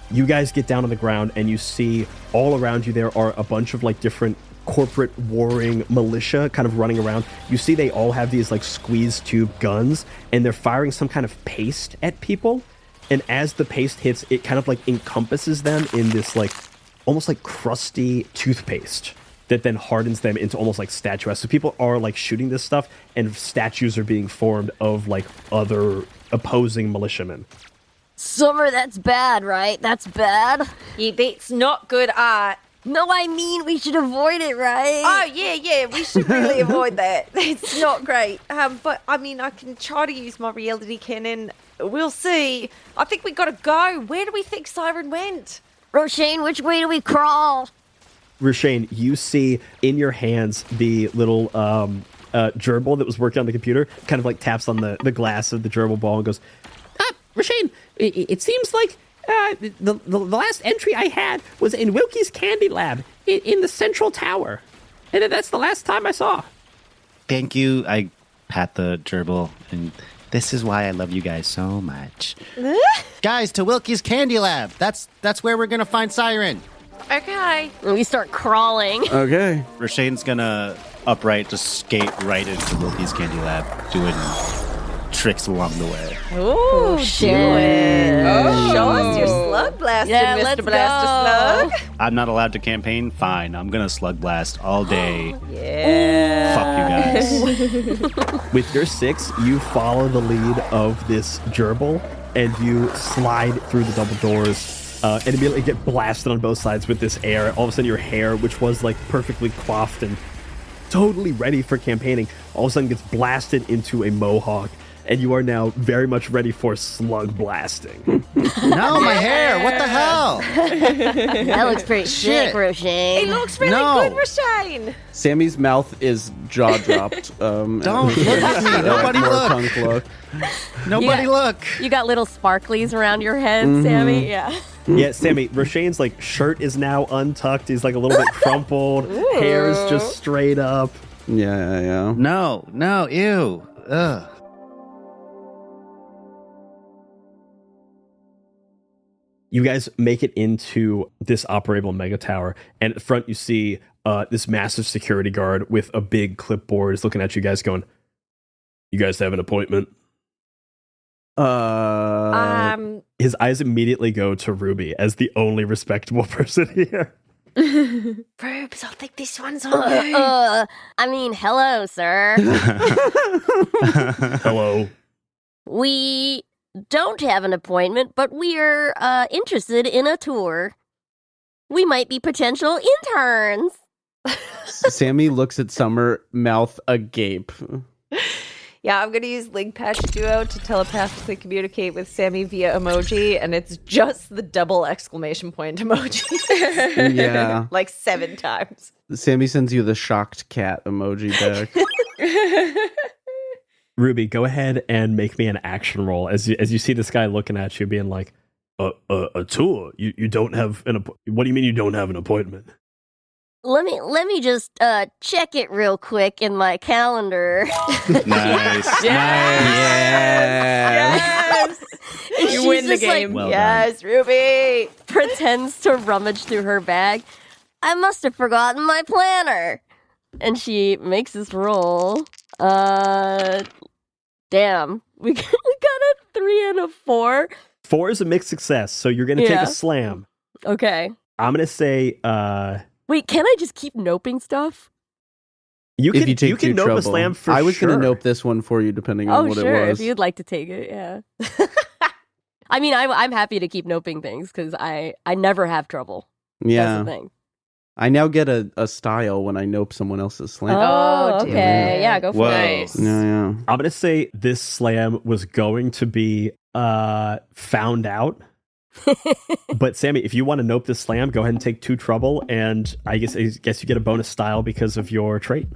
You guys get down on the ground, and you see all around you there are a bunch of like different corporate warring militia kind of running around. You see they all have these like squeeze tube guns, and they're firing some kind of paste at people. And as the paste hits, it kind of like encompasses them in this like almost like crusty toothpaste that then hardens them into almost like statuesque. So people are like shooting this stuff, and statues are being formed of like other opposing militiamen. Summer, that's bad, right? That's bad? Yeah, that's not good art. No, I mean we should avoid it, right? Oh, yeah, we should really avoid that. It's not great. But, I mean, I can try to use my reality cannon. We'll see. I think we gotta go. Where do we think Siren went? Roshane, which way do we crawl? Roshane, you see in your hands the little gerbil that was working on the computer kind of like taps on the glass of the gerbil ball and goes, Roshane, it seems like the last entry I had was in Wilkie's Candy Lab in the Central Tower. And that's the last time I saw. Thank you. I pat the gerbil, and this is why I love you guys so much. Guys, to Wilkie's Candy Lab. That's where we're going to find Siren. Okay. And we start crawling. Okay. Roshane's going to upright, just skate right into Wilkie's Candy Lab, doing tricks along the way. Ooh, shit. Show us your slug blasting, Yeah, Mr. let's Blaster go. Slug. I'm not allowed to campaign? Fine. I'm going to slug blast all day. Yeah. Fuck you guys. with your 6, you follow the lead of this gerbil, and you slide through the double doors and immediately get blasted on both sides with this air. All of a sudden your hair, which was like perfectly coiffed and totally ready for campaigning, all of a sudden gets blasted into a mohawk, and you are now very much ready for slug blasting. No, my hair. What the hell? That looks pretty sick, Roshane. It looks really No. good, Roshane. Sammy's mouth is jaw dropped. Don't look at me. Nobody more look. punk look. Nobody Yeah. look. You got little sparklies around your head, Sammy. Yeah. Yeah, Sammy, Roshane's like shirt is now untucked. He's like a little bit crumpled. Hair is just straight up. Yeah. No, ew. Ugh. You guys make it into this operable mega tower, and at the front you see this massive security guard with a big clipboard is looking at you guys going, "You guys have an appointment?" His eyes immediately go to Ruby as the only respectable person here. Rubes, I think this one's on you. I mean, hello, sir. Hello. We don't have an appointment, but we're interested in a tour. We might be potential interns. Sammy looks at Summer, mouth agape. Yeah, I'm going to use Link Patch Duo to telepathically communicate with Sammy via emoji, and it's just the double exclamation point emoji. Yeah. Like 7 times. Sammy sends you the shocked cat emoji back. Ruby, go ahead and make me an action roll as you see this guy looking at you being like, a tour? You don't have what do you mean you don't have an appointment? Let me just check it real quick in my calendar. Nice. Yes! And You she's win the just, like, game. Well yes, Ruby! pretends to rummage through her bag. I must have forgotten my planner. And she makes this roll. Damn. We got a 3 and a 4. 4 is a mixed success, so you're going to take a slam. Okay. I'm going to say... Wait, can I just keep noping stuff? You If can you take nope trouble. a slam for I was sure. going to nope this one for you, depending on what sure, it was. if you'd like to take it, yeah. I mean, I'm happy to keep noping things, because I never have trouble. Yeah. That's the thing. I now get a style when I nope someone else's slam. Oh, dear. okay. Yeah, go for Whoa. it. Yeah. I'm going to say this slam was going to be found out. But Sammy, if you want to nope this slam, go ahead and take 2 trouble, and I guess you get a bonus style because of your trait.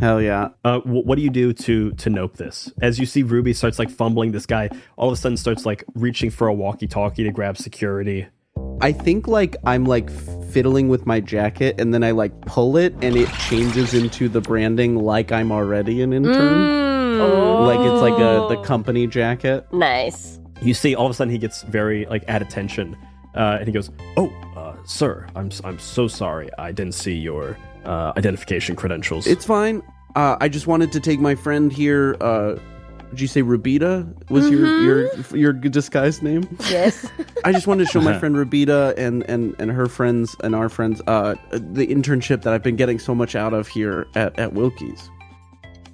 Hell yeah. What do you do to nope this? As you see Ruby starts like fumbling, this guy all of a sudden starts like reaching for a walkie-talkie to grab security. I think like I'm like fiddling with my jacket, and then I like pull it, and it changes into the branding like I'm already an intern. Like it's like the company jacket. Nice. You see, all of a sudden he gets very like at attention, and he goes, "Oh, sir, I'm so sorry. I didn't see your identification credentials." It's fine. I just wanted to take my friend here. Did you say Rubita was your disguised name? Yes. I just wanted to show my friend Rubita and her friends and our friends the internship that I've been getting so much out of here at Wilkie's.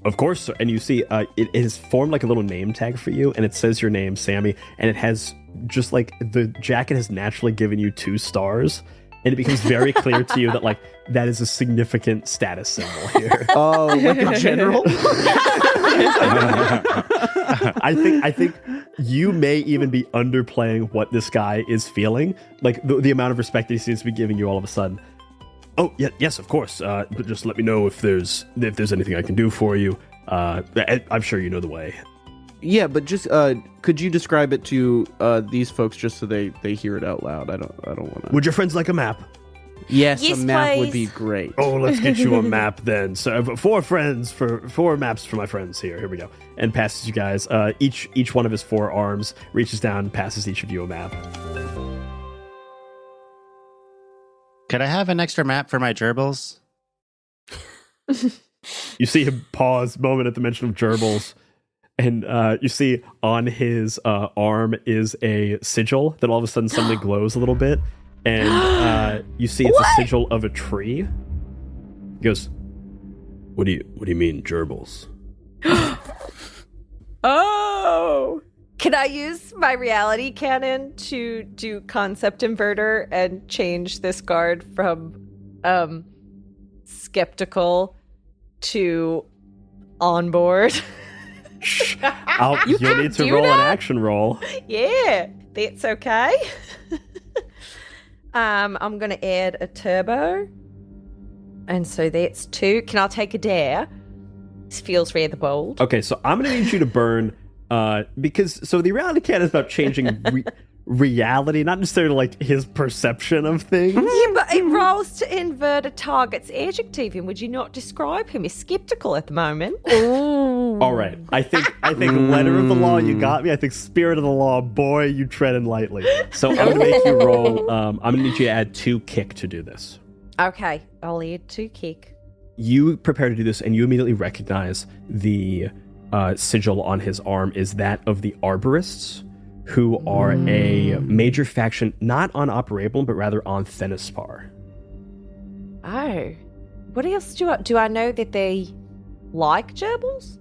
Of course, sir. And you see, it has formed like a little name tag for you, and it says your name, Sammy, and it has just like the jacket has naturally given you 2 stars, and it becomes very clear to you that like that is a significant status symbol here. Oh, like a general? I think you may even be underplaying what this guy is feeling, like the amount of respect that he seems to be giving you all of a sudden. Oh, yeah, yes, of course. But just let me know if there's anything I can do for you. I'm sure you know the way. Yeah, but just could you describe it to these folks just so they hear it out loud? I don't want to. Would your friends like a map? Yes, Yes, a map would please. be great. Oh, let's get you a map then. So 4 maps for my friends here. Here we go. And passes you guys. Each one of his 4 arms reaches down and passes each of you a map. Could I have an extra map for my gerbils? You see him pause moment at the mention of gerbils. And you see on his arm is a sigil that all of a sudden suddenly glows a little bit. And you see it's a sigil of a tree. He goes, What do you mean, gerbils? Oh! Can I use my reality cannon to do concept inverter and change this guard from skeptical to on board? You'll need to roll an action roll. Yeah, that's okay. I'm gonna add a turbo, and so that's 2. Can I take a dare? This feels rather bold. Okay, so I'm going to need you to burn, because the reality cannon is about changing reality, not necessarily like his perception of things. Yeah, but it rolls to invert a target's adjective, and would you not describe him as skeptical at the moment? All right, I think letter of the law, you got me. I think spirit of the law, boy, you treading lightly. So I'm going to make you roll. I'm going to need you to add 2 kick to do this. Okay, I'll add 2 kick. You prepare to do this, and you immediately recognize the sigil on his arm is that of the Arborists, who are a major faction, not on Operablum, but rather on Thenispar. Oh, what else do I know that they like gerbils?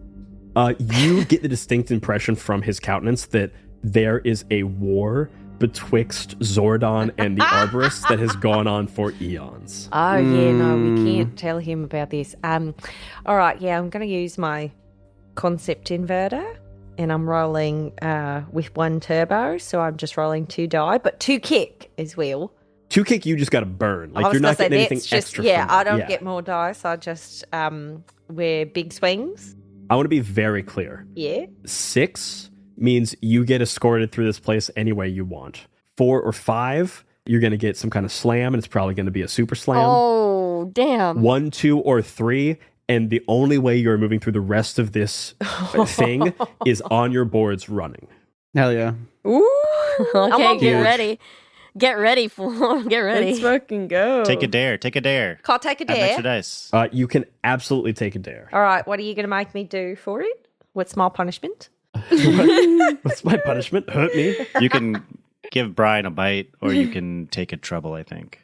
You get the distinct impression from his countenance that there is a war betwixt Zordon and the Arborists that has gone on for eons. Oh, yeah, no, we can't tell him about this. All right, yeah, I'm going to use my concept inverter, and I'm rolling with 1 turbo, so I'm just rolling 2 die, but 2 kick as well. 2 kick, you just got to burn. I Like was you're not gonna getting say, anything that's just, extra. yeah, from I don't that. get more dice. I just wear big swings. I want to be very clear. Yeah. 6 means you get escorted through this place any way you want. 4 or 5, you're going to get some kind of slam, and it's probably going to be a super slam. Oh, damn. 1, 2, or 3, and the only way you're moving through the rest of this thing is on your boards running. Hell yeah. Ooh. Okay, on get board. ready. Get ready, fool. Get ready. Let's fucking go. Take a dare. Take a dare. Can't take a Have dare. extra dice. You can absolutely take a dare. All right, what are you going to make me do for it? What's my punishment? What's my punishment? Hurt me? You can give Brian a bite, or you can take a trouble, I think.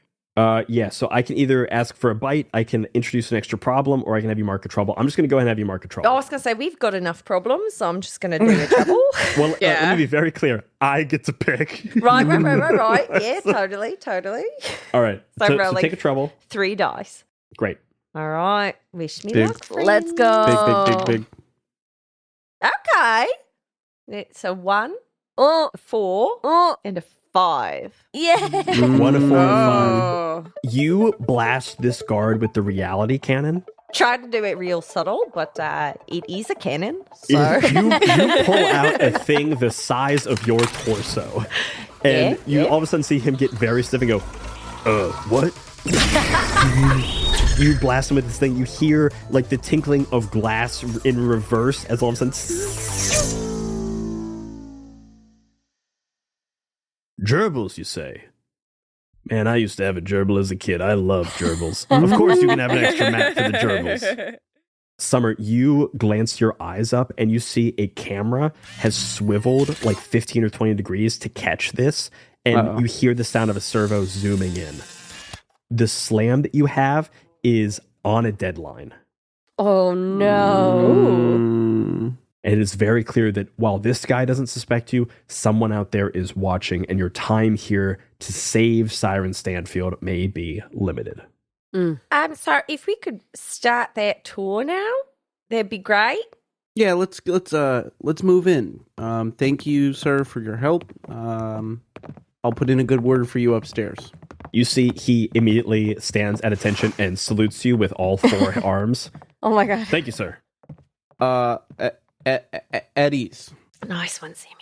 Yeah, so I can either ask for a bite, I can introduce an extra problem, or I can have you mark a trouble. I'm just going to go ahead and have you mark a trouble. I was going to say, we've got enough problems, so I'm just going to do a trouble. Well, let me be very clear. I get to pick. Right. Yeah, totally. All right, So so rolling take a trouble. 3 dice. Great. All right. Wish me Big. luck, friend. Let's go. Big. Okay. It's a 1, Oh, a 4, oh, and a 5. yeah. 1 to 4 and 5. Oh. You blast this guard with the reality cannon. Tried to do it real subtle, but it is a cannon, so... You pull out a thing the size of your torso. And you all of a sudden see him get very stiff and go, what? You blast him with this thing. You hear like the tinkling of glass in reverse as all of a sudden... Gerbils, you say? Man, I used to have a gerbil as a kid. I love gerbils. Of course you can have an extra map for the gerbils. Summer, you glance your eyes up and you see a camera has swiveled like 15 or 20 degrees to catch this, and you hear the sound of a servo zooming in. The slam that you have is on a deadline. Oh, no. And it is very clear that while this guy doesn't suspect you, someone out there is watching, and your time here to save Siren Stanfield may be limited. So if we could start that tour now, that'd be great. Yeah, let's move in. Thank you, sir, for your help. I'll put in a good word for you upstairs. You see he immediately stands at attention and salutes you with all 4 arms. Oh, my God. Thank you, sir. At ease. Nice one, Sammy.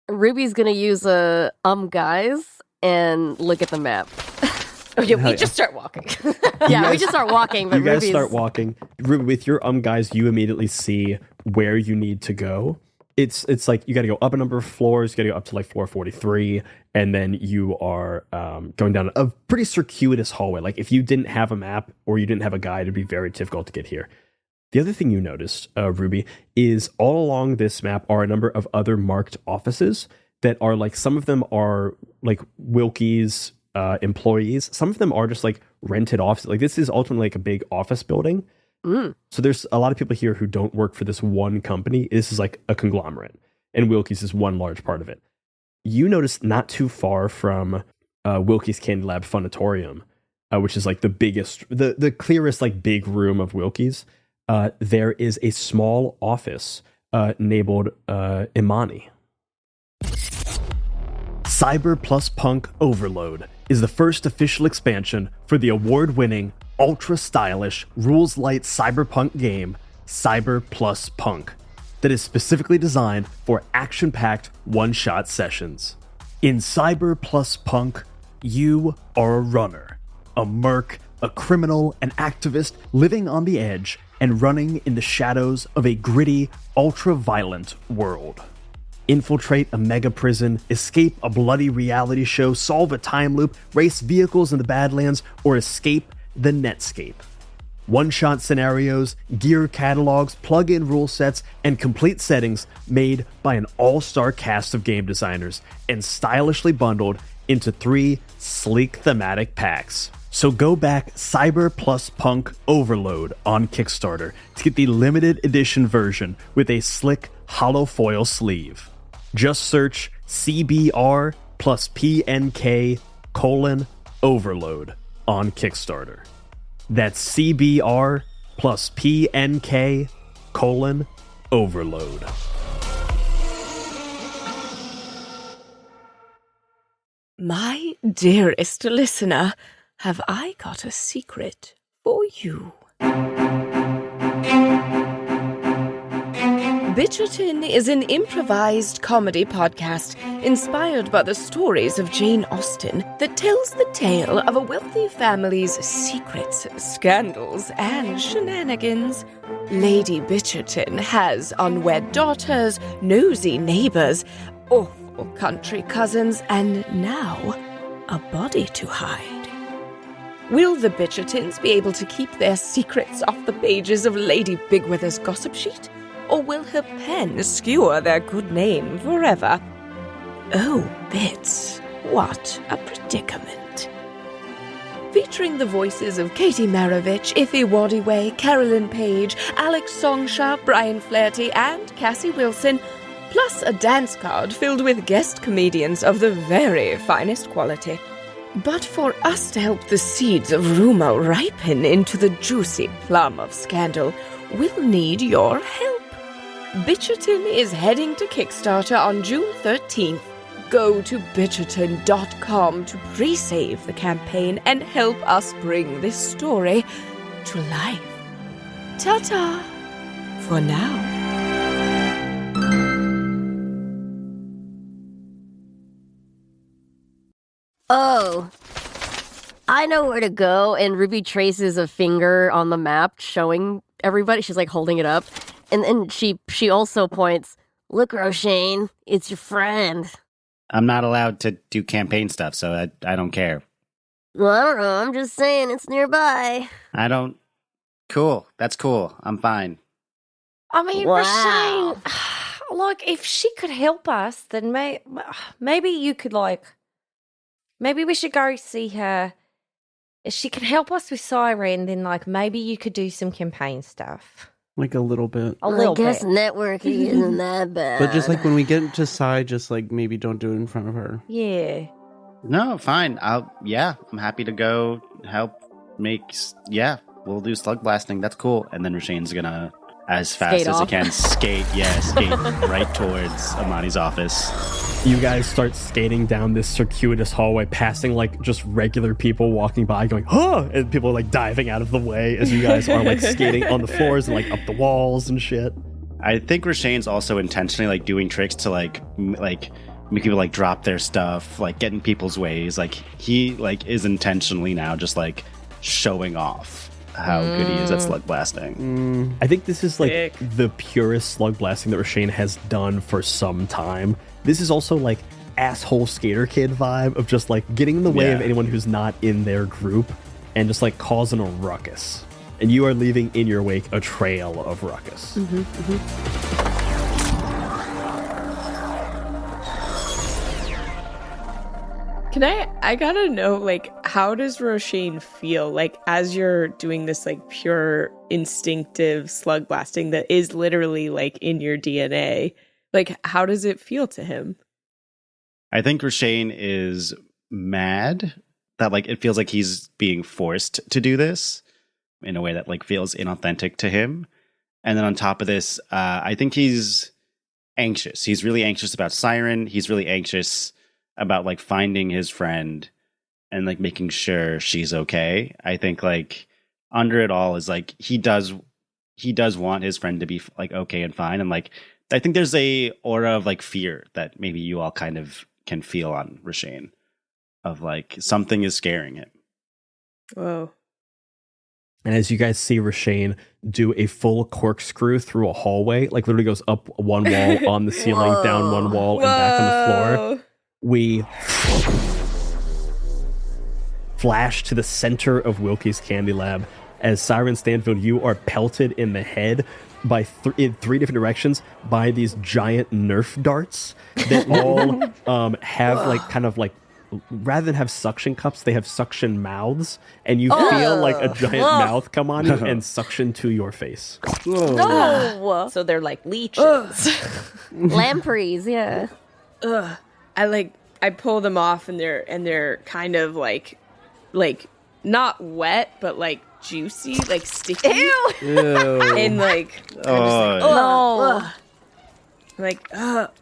Ruby's going to use guys, and look at the map. Oh, yeah, we just start walking. Yeah, we just start walking, but You guys Ruby's... start walking. Ruby, with your guys, you immediately see where you need to go. It's like you got to go up a number of floors. You got to go up to like floor 43, and then you are going down a pretty circuitous hallway. Like if you didn't have a map or you didn't have a guide, it'd be very difficult to get here. The other thing you noticed, Ruby, is all along this map are a number of other marked offices that are like, some of them are like Wilkie's employees. Some of them are just like rented offices. Like this is ultimately like a big office building. So there's a lot of people here who don't work for this one company. This is like a conglomerate, and Wilkie's is one large part of it. You notice not too far from Wilkie's Candy Lab Funatorium, which is like the biggest, the clearest like big room of Wilkie's. There is a small office labeled Imani. Cyber plus Punk Overload is the first official expansion for the award-winning, ultra-stylish, rules-light cyberpunk game, Cyber plus Punk, that is specifically designed for action-packed one-shot sessions. In Cyber plus Punk, you are a runner, a merc, a criminal, an activist living on the edge and running in the shadows of a gritty, ultra-violent world. Infiltrate a mega prison, escape a bloody reality show, solve a time loop, race vehicles in the Badlands, or escape the Netscape. One-shot scenarios, gear catalogs, plug-in rule sets, and complete settings made by an all-star cast of game designers and stylishly bundled into 3 sleek thematic packs. So go back Cyber plus Punk Overload on Kickstarter to get the limited edition version with a slick hollow foil sleeve. Just search CBR plus PNK : Overload on Kickstarter. That's CBR plus PNK : Overload. My dearest listener, have I got a secret for you? Bitcherton is an improvised comedy podcast inspired by the stories of Jane Austen that tells the tale of a wealthy family's secrets, scandals, and shenanigans. Lady Bitcherton has unwed daughters, nosy neighbors, awful country cousins, and now a body to hide. Will the Bitchertons be able to keep their secrets off the pages of Lady Bigwither's gossip sheet? Or will her pen skewer their good name forever? Oh, Bits, what a predicament. Featuring the voices of Katie Maravich, Iffy Waddiway, Carolyn Page, Alex Songsha, Brian Flaherty, and Cassie Wilson, plus a dance card filled with guest comedians of the very finest quality. But for us to help the seeds of rumor ripen into the juicy plum of scandal, we'll need your help. Bitcherton is heading to Kickstarter on June 13th. Go to bitcherton.com to pre-save the campaign and help us bring this story to life. Ta-ta for now. Oh, I know where to go. And Ruby traces a finger on the map showing everybody. She's like holding it up. And then she also points, look, Roshane, it's your friend. I'm not allowed to do campaign stuff, so I don't care. Well, I don't know. I'm just saying it's nearby. I don't... Cool. That's cool. I'm fine. I mean, Wow. Roshane, like, if she could help us, then maybe you could, like... Maybe we should go see her. If she can help us with Siren, then, like, maybe you could do some campaign stuff. Like a little bit. A little I guess bit. networking isn't that bad. But just like when we get to Sai, just like maybe don't do it in front of her. Yeah. No, fine. I'm happy to go help make... Yeah, we'll do slug blasting. That's cool. And then Rashane's gonna, as fast Skate as off. he can, skate right towards Amani's office. You guys start skating down this circuitous hallway, passing like just regular people walking by, going, huh! And people are like diving out of the way as you guys are like skating on the floors and like up the walls and shit. I think Rashane's also intentionally like doing tricks to like make people like drop their stuff, like get in people's ways. Like he like is intentionally now just like showing off how good he is at slug blasting. I think this is like Sick. the purest slug blasting that Rashane has done for some time. This is also like asshole skater kid vibe of just like getting in the way of Yeah. anyone who's not in their group and just like causing a ruckus. And you are leaving in your wake a trail of ruckus. I gotta know, like, how does Roshane feel, like, as you're doing this, like, pure instinctive slug blasting that is literally, like, in your DNA? Like, how does it feel to him? I think Rashane is mad that like it feels like he's being forced to do this in a way that like feels inauthentic to him. And then on top of this, I think he's anxious. He's really anxious about Siren. He's really anxious about like finding his friend and like making sure she's okay. I think like under it all is like he does want his friend to be like okay and fine. And like I think there's a aura of like fear that maybe you all kind of can feel on Rashane of like something is scaring him. Whoa. And as you guys see Rashane do a full corkscrew through a hallway, like literally goes up one wall on the ceiling, down one wall, and back on the floor, we flash to the center of Wilkie's Candy Lab. As Siren Stanfield, you are pelted in the head by in three different directions by these giant Nerf darts that all have like kind of like, rather than have suction cups, they have suction mouths, and you feel like a giant mouth come on you and suction to your face. No! So they're like leeches. Lampreys, yeah. I pull them off and they're kind of like not wet but like juicy, like sticky. Ew! And like Oh, like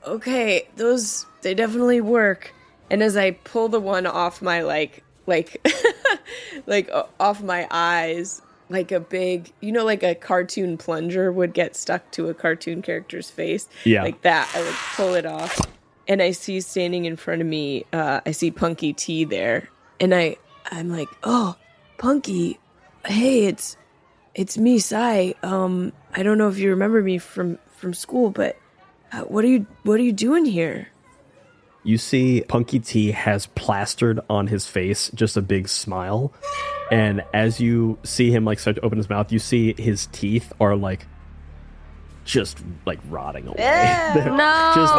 okay, those they definitely work. And as I pull the one off my like off my eyes, like a big, you know, like a cartoon plunger would get stuck to a cartoon character's face. Yeah. Like that. I would pull it off. And I see standing in front of me, I see Punky T there. And I'm like, oh, Punky, hey, it's me, Sai. I don't know if you remember me from school, but what are you doing here? you see Punky T has plastered on his face just a big smile. And as you see him like start to open his mouth, you see his teeth are like just like rotting away. No. Just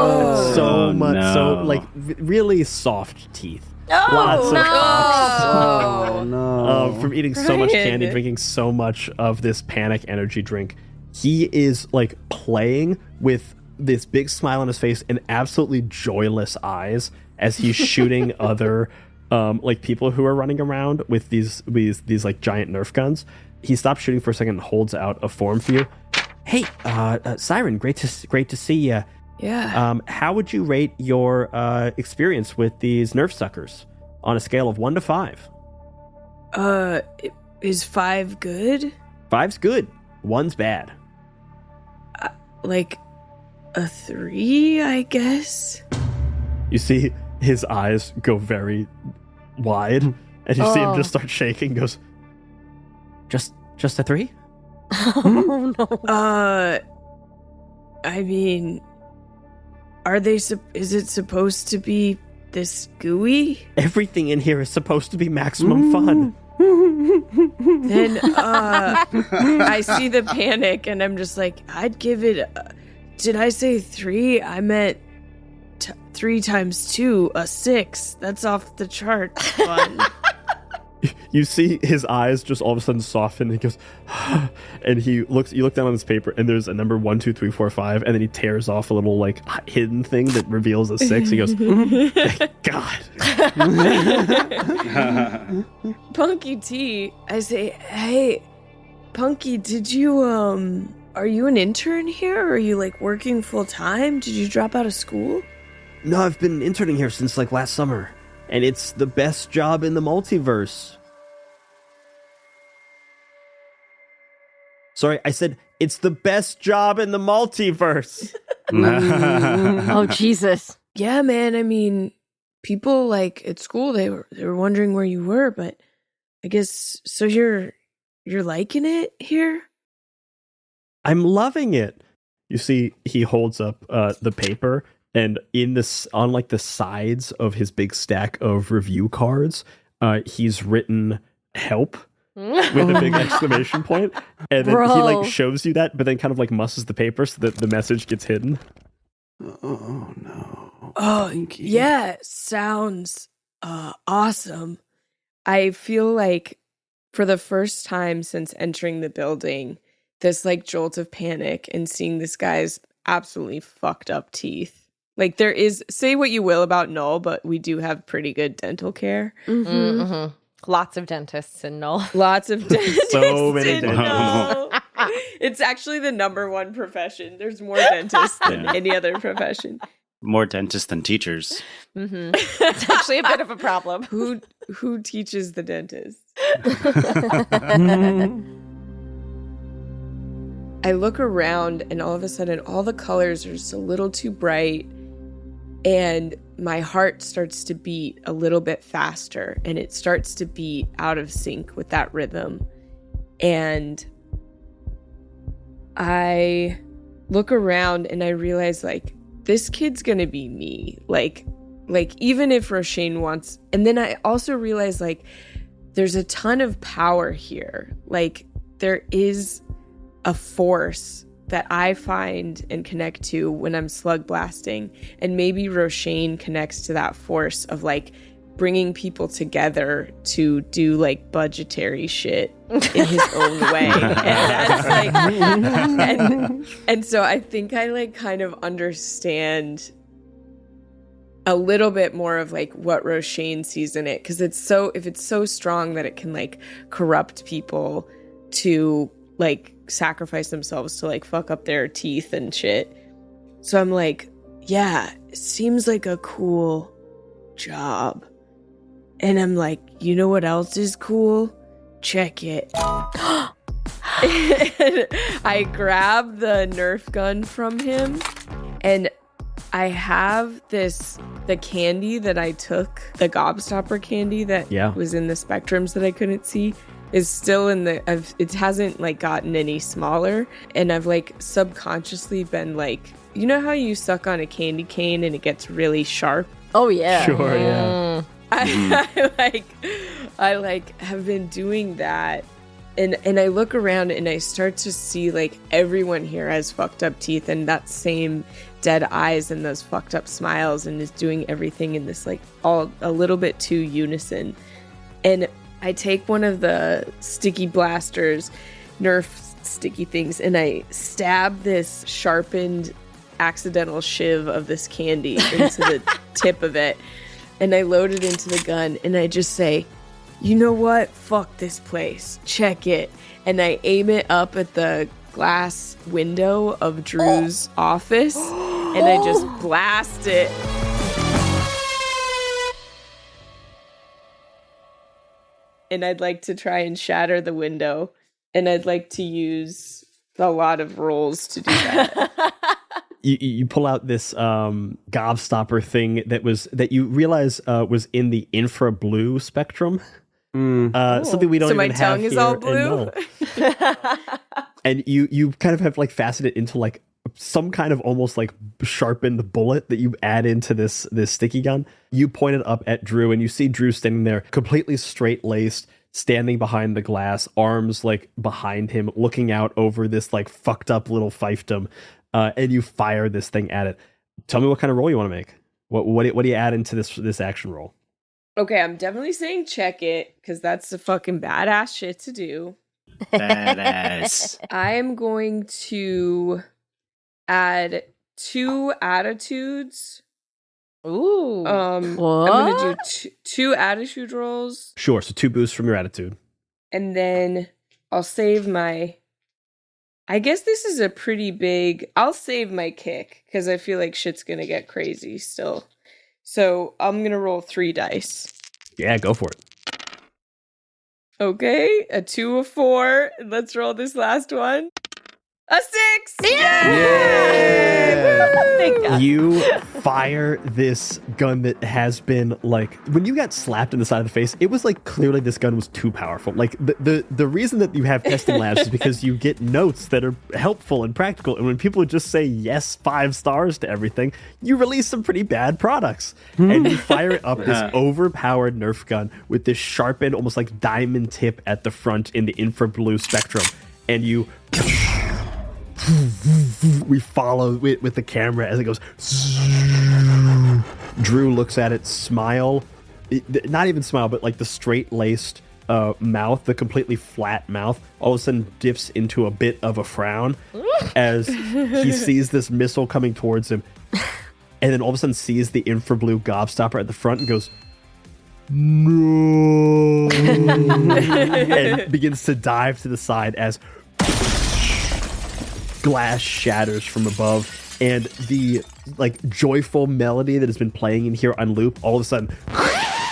so much, no. so like really soft teeth. Oh, Lots of no. Oh no! from eating so much Brian. candy, drinking so much of this panic energy drink. He is like playing with this big smile on his face and absolutely joyless eyes as he's shooting other like people who are running around with these like giant Nerf guns. He stops shooting for a second and holds out a form for you. Hey, Siren, great to see you. Yeah. How would you rate your experience with these Nerf suckers on a scale of 1 to 5? Is 5 good? 5's good. 1's bad. Like a 3, I guess. You see his eyes go very wide, and you see him just start shaking. Goes, just a 3? Oh no. I mean, are they? Is it supposed to be this gooey? Everything in here is supposed to be maximum fun. Then I see the panic, and I'm just like, I'd give it. Did I say 3? I meant 3 times 2, a 6. That's off the chart. Fun. You see his eyes just all of a sudden soften, and he goes, and you look down on his paper, and there's a number 1, 2, 3, 4, 5, and then he tears off a little like hidden thing that reveals a 6. He goes, thank God. Punky T, I say, hey, Punky, did you are you an intern here? Or are you like working full time? Did you drop out of school? No, I've been interning here since like last summer, and it's the best job in the multiverse. Sorry, I said it's the best job in the multiverse. Oh Jesus. Yeah, man. I mean, people like at school they were wondering where you were, but I guess so. You're liking it here? I'm loving it. You see, he holds up the paper, and in this, on like the sides of his big stack of review cards, he's written "help" with a big exclamation point, and then he like shows you that, but then kind of like musses the paper so that the message gets hidden. Oh no! Oh Pinky. yeah, sounds awesome. I feel like for the first time since entering the building, this like jolt of panic and seeing this guy's absolutely fucked up teeth. Like there is, say what you will about Null, but we do have pretty good dental care. Mm-hmm. Mm-hmm. Lots of dentists in Null. Lots of dentists. So many in dentists. Null. It's actually the number one profession. There's more dentists than any other profession. More dentists than teachers. Mm-hmm. It's actually a bit of a problem. Who teaches the dentist? I look around and all of a sudden all the colors are just a little too bright and my heart starts to beat a little bit faster and it starts to beat out of sync with that rhythm. And I look around and I realize like this kid's gonna be me. Like even if Roshane wants, and then I also realize like there's a ton of power here. Like there is a force that I find and connect to when I'm slug blasting, and maybe Roshane connects to that force of like bringing people together to do like budgetary shit in his own way. And that's like, and so I think I like kind of understand a little bit more of like what Roshane sees in it, because it's so, if it's so strong that it can like corrupt people to like sacrifice themselves to like fuck up their teeth and shit. So I'm like, yeah, it seems like a cool job. And I'm like, you know what else is cool? Check it. And I grab the Nerf gun from him, and I have the candy that I took, the Gobstopper candy that was in the spectrums that I couldn't see, is still in it hasn't like gotten any smaller. And I've like subconsciously been like, you know how you suck on a candy cane and it gets really sharp? Oh yeah. Sure, yeah. I have been doing that. And I look around and I start to see like everyone here has fucked up teeth and that same dead eyes and those fucked up smiles and is doing everything in this like all a little bit too unison. And I take one of the sticky blasters, Nerf sticky things, and I stab this sharpened accidental shiv of this candy into the tip of it. And I load it into the gun and I just say, you know what? Fuck this place. Check it. And I aim it up at the glass window of Drew's office and I just blast it. And I'd like to try and shatter the window. And I'd like to use a lot of rolls to do that. You pull out this gobstopper thing that you realize was in the infra blue spectrum. Something we don't even have here. So my tongue is all blue? And you kind of have like fastened it into like some kind of almost like sharpened bullet that you add into this sticky gun. You point it up at Drew and you see Drew standing there completely straight-laced, standing behind the glass, arms like behind him, looking out over this like fucked up little fiefdom. And you fire this thing at it. Tell me what kind of roll you want to make. What do you add into this action roll? Okay, I'm definitely saying check it, because that's the fucking badass shit to do. Badass. I am going to add 2 attitudes. Ooh. I'm going to do 2 attitude rolls. Sure, so 2 boosts from your attitude. And then I'll save my... I guess this is a pretty big... I'll save my kick, because I feel like shit's going to get crazy still. So I'm going to roll 3 dice. Yeah, go for it. Okay, a 2, a 4. Let's roll this last one. A 6! Yeah! You fire this gun that has been like, when you got slapped in the side of the face, it was like clearly this gun was too powerful. Like the reason that you have testing labs is because you get notes that are helpful and practical, and when people just say yes 5 stars to everything, you release some pretty bad products. And you fire up this overpowered Nerf gun with this sharpened, almost like diamond tip at the front in the infra blue spectrum, and you we follow it with the camera as it goes. Drew looks at it, smile, not even smile, but like the straight-laced mouth, the completely flat mouth, all of a sudden dips into a bit of a frown as he sees this missile coming towards him, and then all of a sudden sees the infra blue gobstopper at the front and goes, no, and begins to dive to the side as glass shatters from above, and the like joyful melody that has been playing in here on loop all of a sudden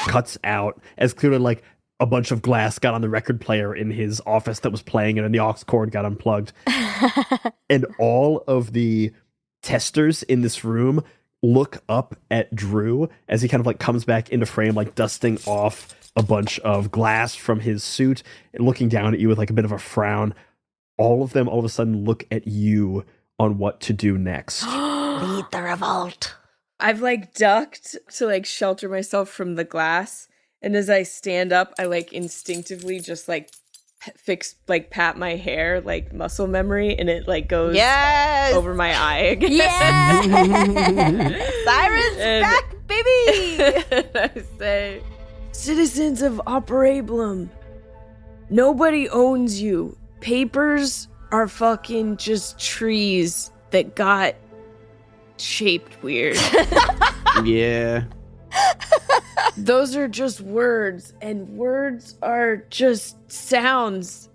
cuts out, as clearly like a bunch of glass got on the record player in his office that was playing it and the aux cord got unplugged. And all of the testers in this room look up at Drew as he kind of like comes back into frame, like dusting off a bunch of glass from his suit and looking down at you with like a bit of a frown. All of them all of a sudden look at you on what to do next. Lead the revolt. I've like ducked to like shelter myself from the glass, and as I stand up, I like instinctively just like pat my hair, like muscle memory, and it like goes over my eye again. Yes! Siren's back, baby! I say, citizens of Operablum, nobody owns you. Papers are fucking just trees that got shaped weird. Yeah. Those are just words, and words are just sounds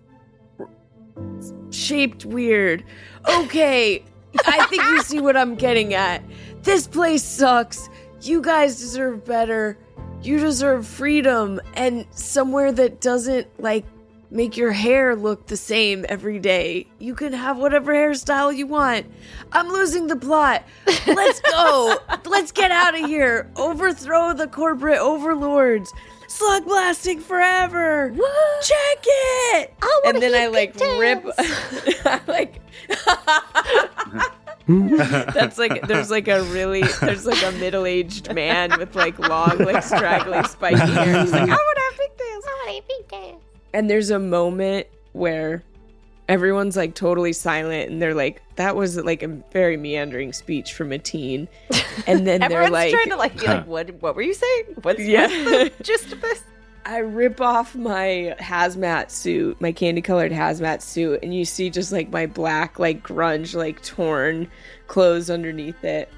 shaped weird. Okay, I think you see what I'm getting at. This place sucks. You guys deserve better. You deserve freedom and somewhere that doesn't like make your hair look the same every day. You can have whatever hairstyle you want. I'm losing the plot. Let's go. Let's get out of here. Overthrow the corporate overlords. Slugblasting forever. Woo! Check it. I and then I like pigtails. rip. I like. That's like there's like a middle-aged man with like long, like straggly, spiky hair. He's like, I want to have pigtails. I want to have pigtails. And there's a moment where everyone's like totally silent, and they're like, "That was like a very meandering speech from a teen." And then they're like, trying to like, be like, what were you saying? What's the gist of this? I rip off my hazmat suit, my candy-colored hazmat suit, and you see just like my black, like grunge, like torn clothes underneath it.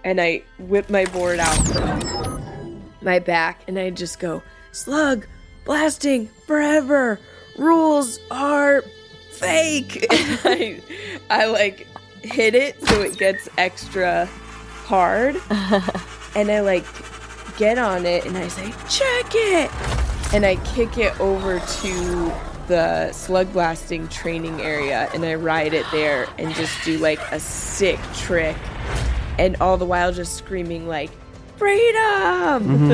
And I whip my board out from my back, and I just go, "Slug blasting forever. Rules are fake." And I like hit it so it gets extra hard, and I like get on it, and I say, "Check it." And I kick it over to the slug blasting training area, and I ride it there and just do like a sick trick, and all the while just screaming like, "Freedom!"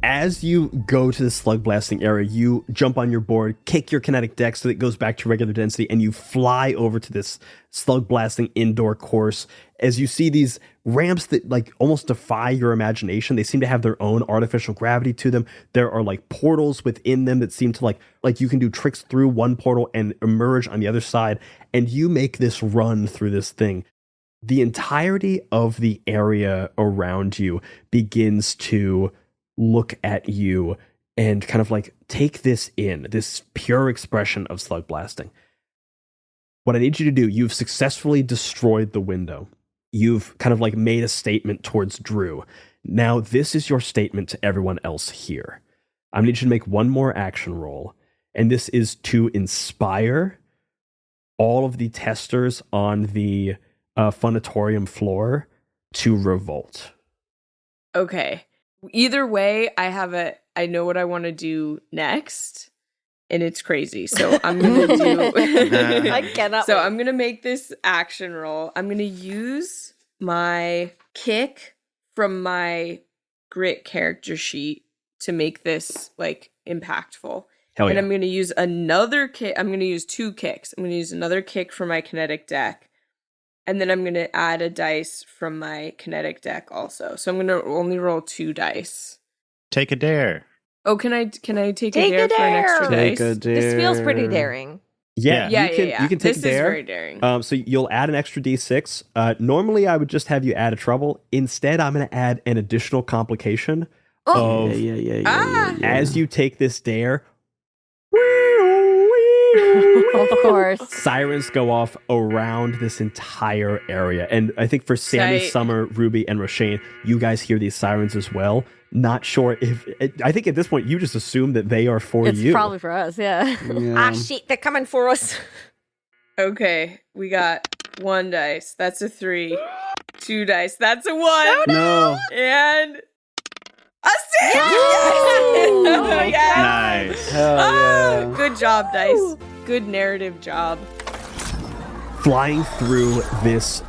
As you go to the slug blasting area, you jump on your board, kick your kinetic deck so that it goes back to regular density, and you fly over to this slug blasting indoor course. As you see these ramps that like almost defy your imagination, they seem to have their own artificial gravity to them. There are like portals within them that seem to like you can do tricks through one portal and emerge on the other side, and you make this run through this thing. The entirety of the area around you begins to look at you and kind of like take this in, this pure expression of slug blasting. What I need you to do, you've successfully destroyed the window. You've kind of like made a statement towards Drew. Now this is your statement to everyone else here. I need you to make one more action roll, and this is to inspire all of the testers on the funitorium floor to revolt. Okay. Either way, I know what I want to do next, and it's crazy. So I'm going to do... I cannot So wait. I'm going to make this action roll. I'm going to use my kick from my grit character sheet to make this, like, impactful. Hell yeah. And I'm going to use another kick. I'm going to use 2 kicks. I'm going to use another kick from my kinetic deck. And then I'm going to add a dice from my kinetic deck also. So I'm going to only roll 2 dice. Take a dare. Oh, can I take a dare for an extra Take dice? a dare. This feels pretty daring. Yeah. Yeah, You can take this a dare. is very daring. So you'll add an extra d6. Normally, I would just have you add a trouble. Instead, I'm going to add an additional complication of as you take this dare. Of course. Sirens go off around this entire area. And I think for Sammy, Sight. Summer, Ruby, and Roshane, you guys hear these sirens as well. Not sure if... I think at this point, you just assume that they are for It's you. probably for us, yeah. Ah, shit, they're coming for us. Okay, we got 1 dice. That's a 3. 2 dice. That's a 1. No. And a 6. Oh, Yes. Nice. Hell yeah. Good job, dice. Good narrative job. Flying through this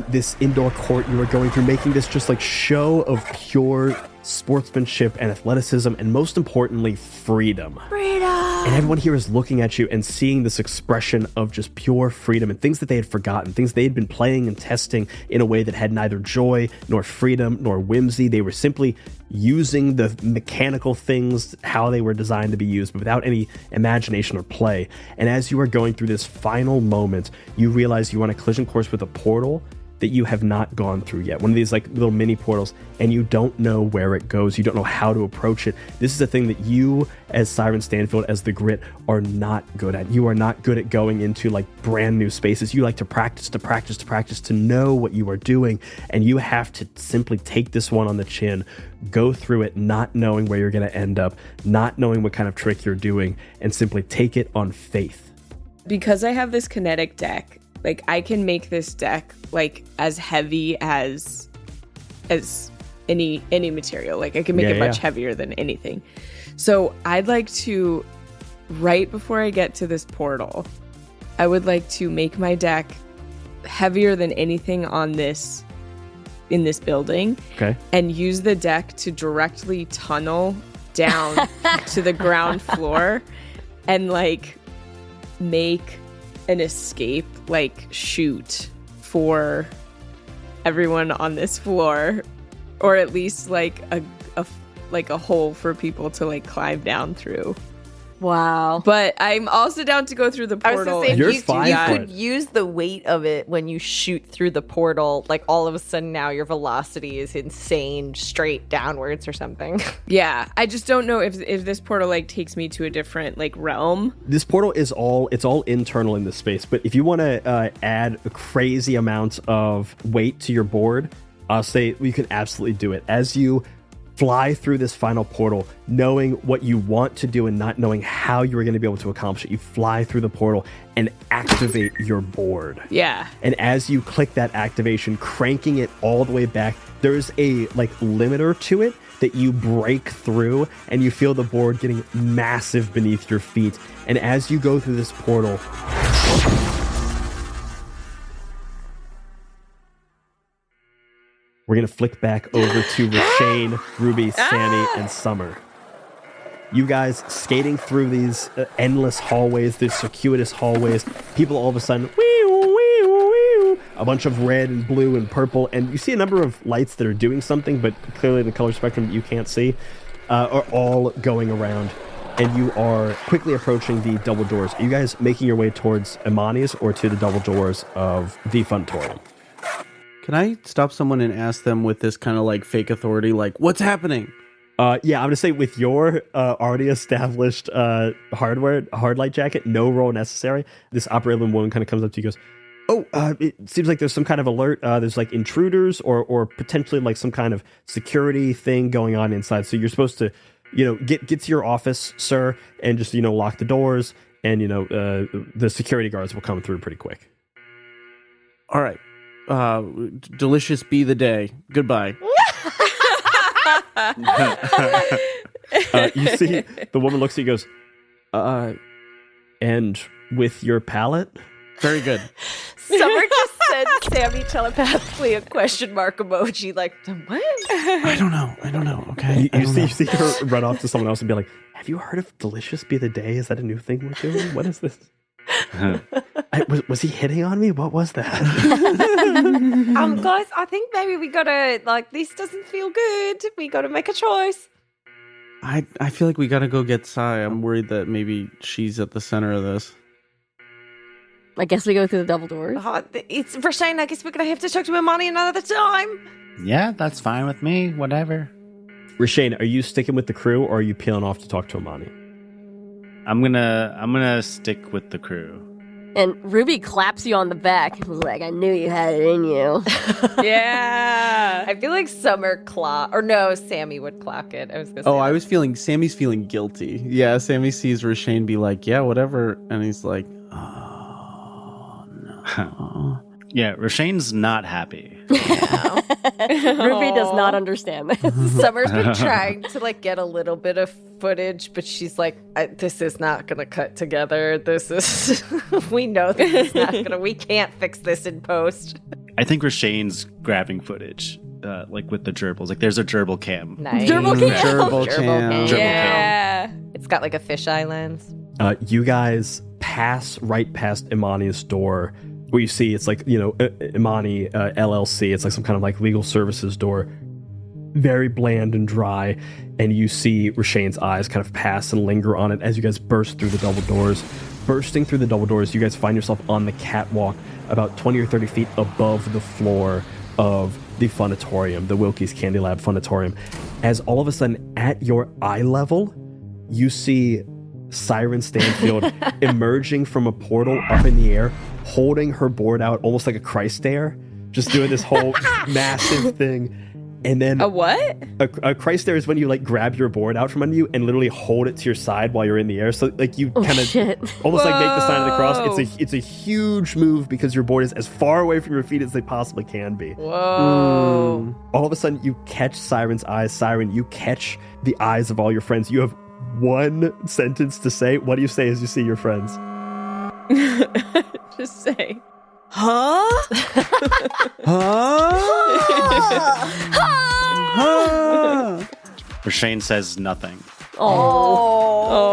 this indoor court you are going through, making this just like show of pure sportsmanship and athleticism, and most importantly, freedom. And everyone here is looking at you and seeing this expression of just pure freedom and things that they had forgotten, things they had been playing and testing in a way that had neither joy nor freedom nor whimsy. They were simply using the mechanical things how they were designed to be used, but without any imagination or play. And as you are going through this final moment, you realize you are on a collision course with a portal that you have not gone through yet. One of these like little mini portals, and you don't know where it goes. You don't know how to approach it. This is a thing that you, as Siren Stanfield, as the Grit, are not good at. You are not good at going into like brand new spaces. You like to practice, to know what you are doing, and you have to simply take this one on the chin, go through it not knowing where you're going to end up, not knowing what kind of trick you're doing, and simply take it on faith. Because I have this kinetic deck, like I can make this deck like as heavy as any material. Like I can make it much heavier than anything. So I'd like to, right before I get to this portal, I would like to make my deck heavier than anything in this building. Okay. And use the deck to directly tunnel down to the ground floor and like make an escape, like shoot for everyone on this floor, or at least like a hole for people to like climb down through. Wow. But I'm also down to go through the I was portal. gonna say, You're you fine for could it. use the weight of it when you shoot through the portal. Like all of a sudden now your velocity is insane, straight downwards or something. Yeah, I just don't know if this portal like takes me to a different like realm. This portal is all internal in this space, but if you want to add a crazy amount of weight to your board, I'll say you can absolutely do it. As you fly through this final portal, knowing what you want to do and not knowing how you are going to be able to accomplish it, you fly through the portal and activate your board. Yeah. And as you click that activation, cranking it all the way back, there's a like limiter to it that you break through, and you feel the board getting massive beneath your feet. And as you go through this portal, we're going to flick back over to Rashane, Ruby, Sammy, and Summer. You guys skating through these endless hallways, these circuitous hallways. People all of a sudden, a bunch of red and blue and purple, and you see a number of lights that are doing something, but clearly the color spectrum that you can't see, are all going around. And you are quickly approaching the double doors. Are you guys making your way towards Imani's or to the double doors of the Funtorium? Can I stop someone and ask them with this kind of like fake authority, like, what's happening? Yeah, I'm going to say with your already established hard light jacket, no roll necessary. This Operablum woman kind of comes up to you and goes, it seems like there's some kind of alert. There's like intruders or potentially like some kind of security thing going on inside. So you're supposed to, get to your office, sir, and just, lock the doors, and, the security guards will come through pretty quick. All right. Delicious be the day. Goodbye. You see the woman looks at you and goes, and with your palate? Very good. Summer just sent Sammy telepathically a question mark emoji, like, what? I don't know. Okay. You see her run off to someone else and be like, have you heard of Delicious Be the Day? Is that a new thing we're doing? What is this? Was he hitting on me? What was that? Guys, I think maybe we gotta, this doesn't feel good. We gotta make a choice. I feel like we gotta go get Sai. I'm worried that maybe she's at the center of this. I guess we go through the double doors. It's Rashane. I guess we're gonna have to talk to Imani another time. Yeah, that's fine with me. Whatever. Rashane, are you sticking with the crew or are you peeling off to talk to Imani? I'm gonna stick with the crew. And Ruby claps you on the back. Was like, I knew you had it in you. Yeah. I feel like Summer Sammy would clock it. I was gonna say Sammy's feeling guilty. Yeah, Sammy sees Rashane be like, yeah, whatever. And he's like, oh, no. Yeah, Rashane's not happy. Yeah. Ruby does not understand this. Summer's been trying to get a little bit of footage, but she's like, this is not gonna cut together. This is we know this is not gonna, we can't fix this in post. I think Rashane's grabbing footage, with the gerbils. Like there's a gerbil cam. Nice. Gerbil cam. Gerbil cam. Yeah. It's got like a fisheye lens. You guys pass right past Imani's door, where you see it's like, Imani LLC. It's like some kind of legal services door. Very bland and dry. And you see Rashane's eyes kind of pass and linger on it as you guys burst through the double doors. Bursting through the double doors, you guys find yourself on the catwalk about 20 or 30 feet above the floor of the Funitorium, the Wilkie's Candy Lab Funitorium. As all of a sudden, at your eye level, you see Siren Stanfield emerging from a portal up in the air, holding her board out almost like a Christ stare, just doing this whole massive thing. And then a what? A Christ stare is when you grab your board out from under you and literally hold it to your side while you're in the air. So you kind of almost make the sign of the cross. It's a huge move because your board is as far away from your feet as they possibly can be. Whoa. All of a sudden you catch Siren's eyes. Siren, you catch the eyes of all your friends. You have one sentence to say. What do you say as you see your friends? Just say, huh? Rashane says nothing. Oh.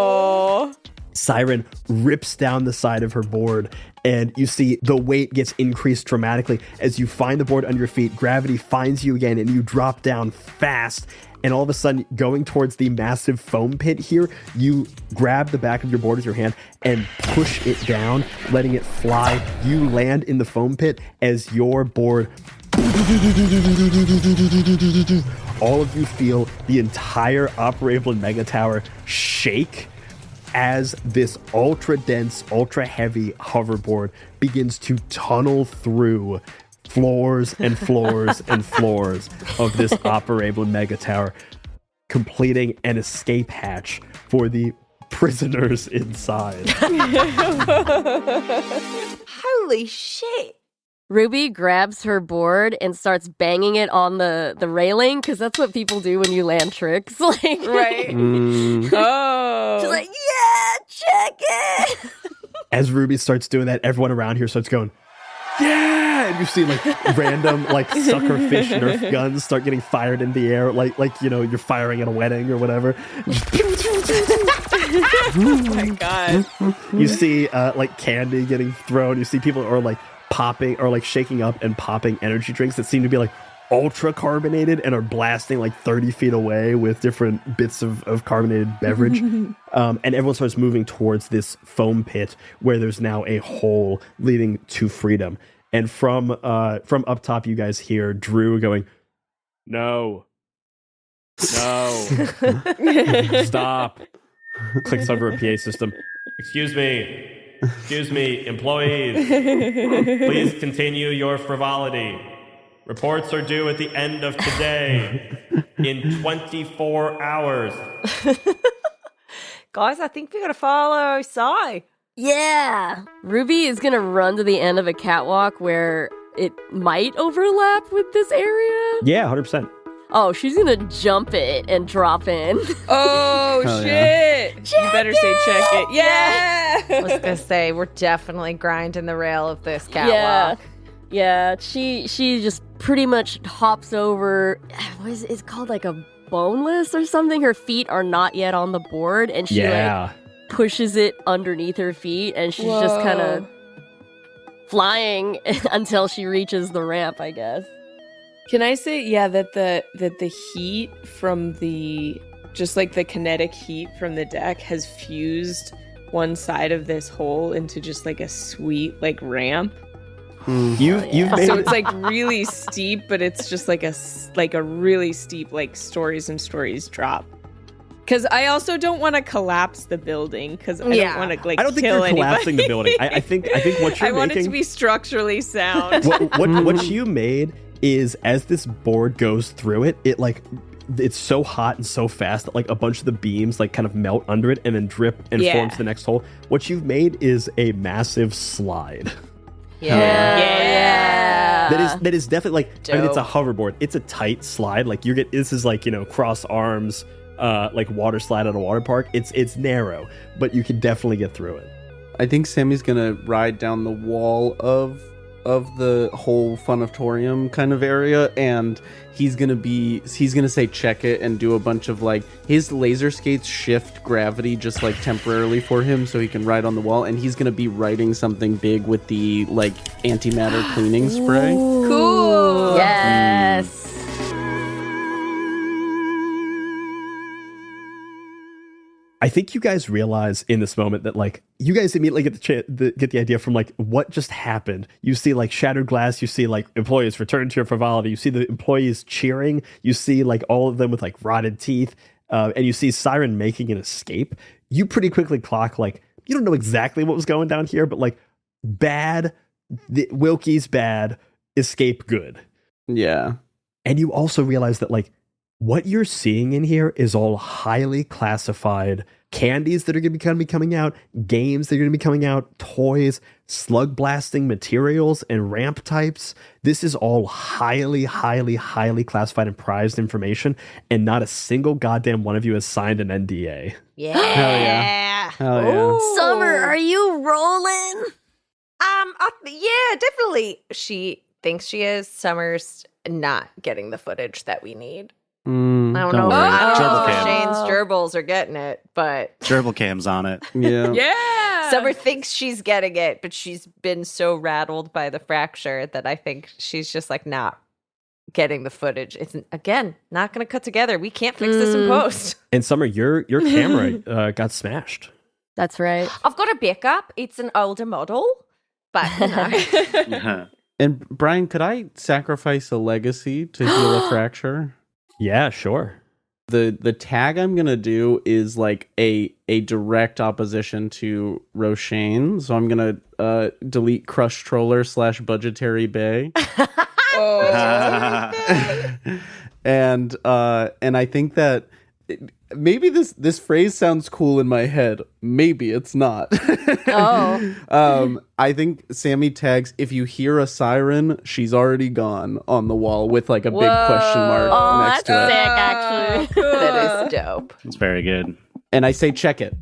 Siren rips down the side of her board, and you see the weight gets increased dramatically. As you find the board under your feet, gravity finds you again, and you drop down fast. And all of a sudden, going towards the massive foam pit here, you grab the back of your board with your hand and push it down, letting it fly. You land in the foam pit as your board... All of you feel the entire Operablum Mega Tower shake as this ultra-dense, ultra-heavy hoverboard begins to tunnel through floors and floors and floors of this Operablum Mega Tower, completing an escape hatch for the prisoners inside. Holy shit. Ruby grabs her board and starts banging it on the railing, because that's what people do when you land tricks. Like, Right. Oh. She's like, yeah, check it. As Ruby starts doing that, everyone around here starts going, yeah! And you see like random like suckerfish Nerf guns start getting fired in the air, like you know, you're firing at a wedding or whatever. Oh my god. You see like candy getting thrown. You see people are like popping or like shaking up and popping energy drinks that seem to be like ultra carbonated and are blasting like 30 feet away with different bits of carbonated beverage. And everyone starts moving towards this foam pit where there's now a hole leading to freedom. And from up top, you guys hear Drew going, no, stop. Clicks over a PA system. Excuse me, employees. Please continue your frivolity. Reports are due at the end of today in 24 hours. Guys, I think we gotta follow Sai. Yeah. Ruby is going to run to the end of a catwalk where it might overlap with this area. Yeah, 100%. Oh, she's going to jump it and drop in. Oh, Hell shit. Yeah. You better say check it. Yeah. I was gonna say, we're definitely grinding the rail of this catwalk. Yeah, she just pretty much hops over. What is it? It's called like a boneless or something. Her feet are not yet on the board, and she like pushes it underneath her feet, and she's just kind of flying until she reaches the ramp, I guess. Can I say, that the heat from the, just like the kinetic heat from the deck has fused one side of this hole into just like a sweet like ramp. You've made So it's like really steep, but it's just like a really steep like stories and stories drop. Because I also don't want to collapse the building, because I don't want to like I don't think kill you're anybody. collapsing the building. I think what you're I want it making, to be structurally sound. what you made is, as this board goes through it, it's so hot and so fast that like a bunch of the beams like kind of melt under it and then drip and form to the next hole. What you've made is a massive slide. Yeah. That is definitely like, I mean, it's a Dope. hoverboard. It's a tight slide. Like this is like, you know, cross arms, like water slide at a water park. It's narrow, but you can definitely get through it. I think Sammy's gonna ride down the wall of the whole Funatorium kind of area, and he's gonna say check it and do a bunch of like, his laser skates shift gravity just like temporarily for him so he can ride on the wall, and he's gonna be writing something big with the like antimatter cleaning spray. Cool. Yes. I think you guys realize in this moment that like you guys immediately get the idea from like what just happened. You see like shattered glass. You see like employees return to your frivolity. You see the employees cheering. You see like all of them with like rotted teeth, and you see Siren making an escape. You pretty quickly clock like you don't know exactly what was going down here, but like bad, Wilkie's bad, escape good. Yeah. And you also realize that like what you're seeing in here is all highly classified candies that are going to be coming out, games that are going to be coming out, toys, slug blasting materials, and ramp types. This is all highly, highly, highly classified and prized information, and not a single goddamn one of you has signed an NDA. Yeah. Hell yeah. Hell yeah. Summer, are you rolling? Yeah, definitely. She thinks she is. Summer's not getting the footage that we need. I don't know. don't worry. I don't know Gerbil if cam. Shane's gerbils are getting it, but Gerbil cam's on it. Yeah. Yeah. Summer thinks she's getting it, but she's been so rattled by the fracture that I think she's just like not getting the footage. It's again not going to cut together. We can't fix this in post. And Summer, your camera got smashed. That's right. I've got a backup. It's an older model, but you know. And Brian, could I sacrifice a legacy to heal a fracture? Yeah, sure. The tag I'm gonna do is like a direct opposition to Roshane, so I'm gonna delete Crush Troller / Budgetary Bay. And I think that maybe this phrase sounds cool in my head. Maybe it's not. Oh. I think Sammy tags, if you hear a siren, she's already gone on the wall with like a big question mark Oh, next that's to it. sick, actually. That is dope. It's very good. And I say check it.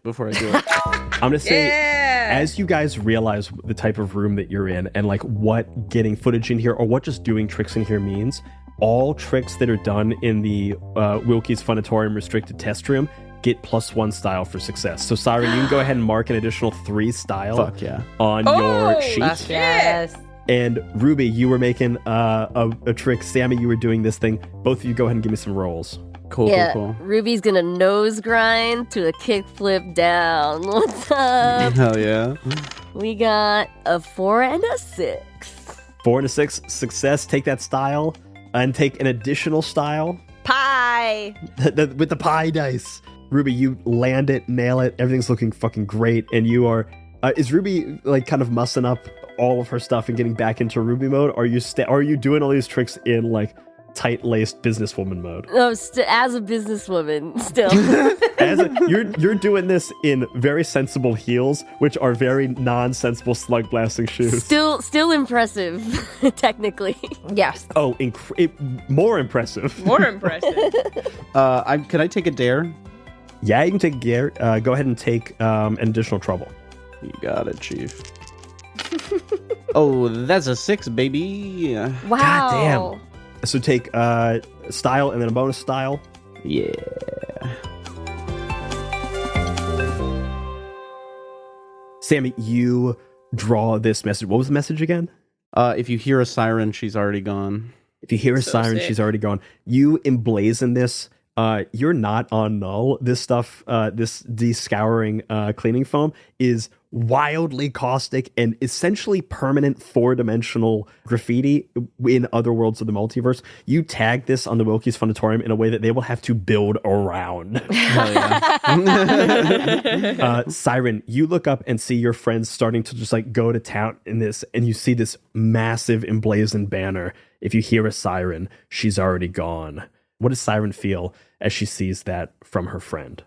Before I do it. I'm gonna say, as you guys realize the type of room that you're in and like what getting footage in here or what just doing tricks in here means, all tricks that are done in the Wilkie's Funatorium restricted test room get +1 style for success. So Siren, you can go ahead and mark an additional 3 style Fuck yeah. on your sheet. Yes. And Ruby, you were making a trick. Sammy, you were doing this thing. Both of you go ahead and give me some rolls. Cool. Ruby's gonna nose grind to a kickflip down. What's up? Hell yeah. We got a 4 and a 6. 4 and a 6, success. Take that style and take an additional style. Pie. With the pie dice. Ruby, you land it, nail it. Everything's looking fucking great. And you are... is Ruby like kind of mussing up all of her stuff and getting back into Ruby mode? Or are you doing all these tricks in like tight-laced businesswoman mode? No, as a businesswoman, still. You're doing this in very sensible heels, which are very non-sensible slug blasting shoes. Still impressive, technically. Yes. Oh, more impressive. More impressive. Can I take a dare? Yeah, you can take a dare. Go ahead and take an additional trouble. You got it, Chief. Oh, that's a 6, baby. Wow. God damn. So take style and then a bonus style. Yeah. Sammy, you draw this message. What was the message again? If you hear a siren, she's already gone. If you hear a So siren, sick. she's already gone. You emblazon this. You're not on null. This stuff, this descouring cleaning foam is wildly caustic and essentially permanent 4-dimensional graffiti in other worlds of the multiverse. You tag this on the Wilkie's Funatorium in a way that they will have to build around. Hell yeah. Siren, you look up and see your friends starting to just like go to town in this, and you see this massive emblazoned banner. If you hear a siren, she's already gone. What does Siren feel as she sees that from her friend?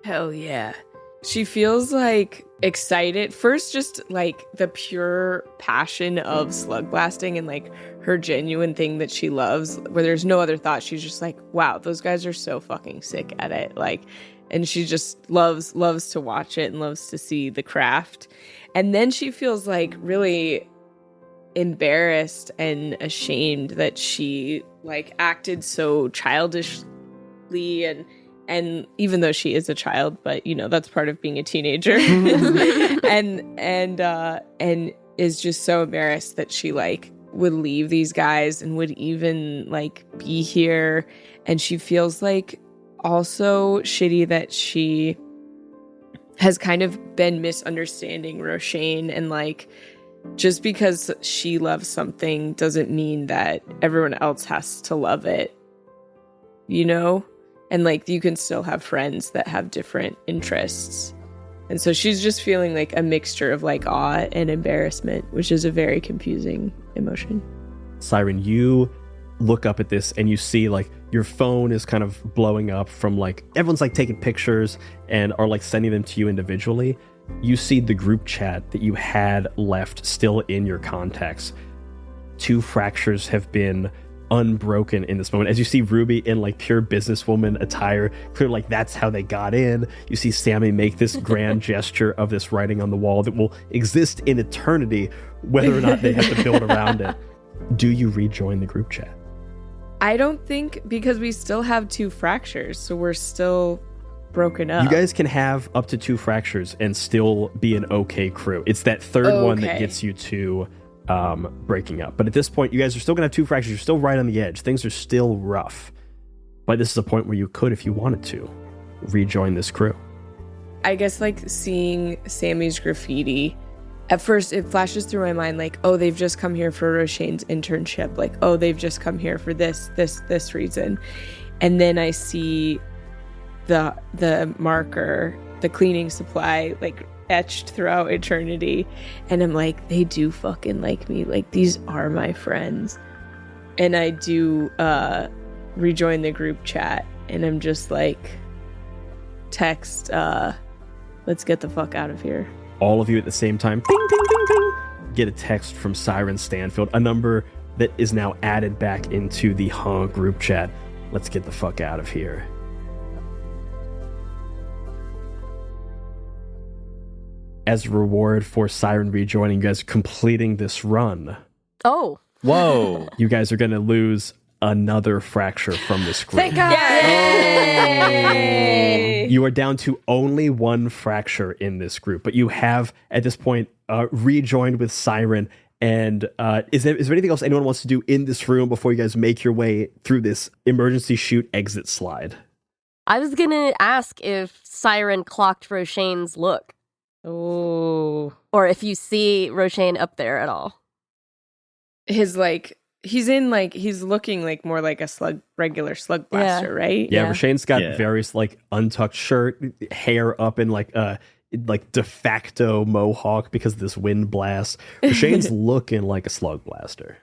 Hell yeah. She feels like excited. First, just like the pure passion of slug blasting and like her genuine thing that she loves, where there's no other thought. She's just like, wow, those guys are so fucking sick at it. Like, and she just loves to watch it and loves to see the craft. And then she feels like really embarrassed and ashamed that she like acted so childishly and even though she is a child, but you know that's part of being a teenager, and is just so embarrassed that she like would leave these guys and would even like be here, and she feels like also shitty that she has kind of been misunderstanding Roshane, and like just because she loves something doesn't mean that everyone else has to love it, you know? And like you can still have friends that have different interests. And so she's just feeling like a mixture of like awe and embarrassment, which is a very confusing emotion. Siren, you look up at this and you see like your phone is kind of blowing up from like everyone's like taking pictures and are like sending them to you individually. You see the group chat that you had left still in your contacts. 2 fractures have been unbroken in this moment. As you see Ruby in like pure businesswoman attire, clear like that's how they got in. You see Sammy make this grand gesture of this writing on the wall that will exist in eternity, whether or not they have to build around it. Do you rejoin the group chat? I don't think, because we still have 2 fractures, so we're still broken up. You guys can have up to 2 fractures and still be an okay crew. It's that third one that gets you to breaking up. But at this point, you guys are still going to have 2 fractures. You're still right on the edge. Things are still rough. But this is a point where you could, if you wanted to, rejoin this crew. I guess, like, seeing Sammy's graffiti, at first it flashes through my mind, like, oh, they've just come here for Roshane's internship. Like, oh, they've just come here for this reason. And then I see the marker, the cleaning supply, like, etched throughout eternity. And I'm like, they do fucking like me. Like, these are my friends. And I do rejoin the group chat. And I'm just like, text, let's get the fuck out of here. All of you at the same time, ding, ding, ding, ding, get a text from Siren Stanfield, a number that is now added back into the group chat. Let's get the fuck out of here. As a reward for Siren rejoining, you guys completing this run. Oh. Whoa. You guys are going to lose another fracture from this group. Thank God. Yay! You are down to only 1 fracture in this group, but you have, at this point, rejoined with Siren. And is there anything else anyone wants to do in this room before you guys make your way through this emergency chute exit slide? I was gonna ask if Siren clocked Roshane's look. Oh. Or if you see Roshane up there at all. His, like, he's looking like more like a regular Slugblaster, right? Yeah, Roshane's got various, like, untucked shirt, hair up in, like de facto mohawk because of this wind blast. Roshane's looking like a Slugblaster.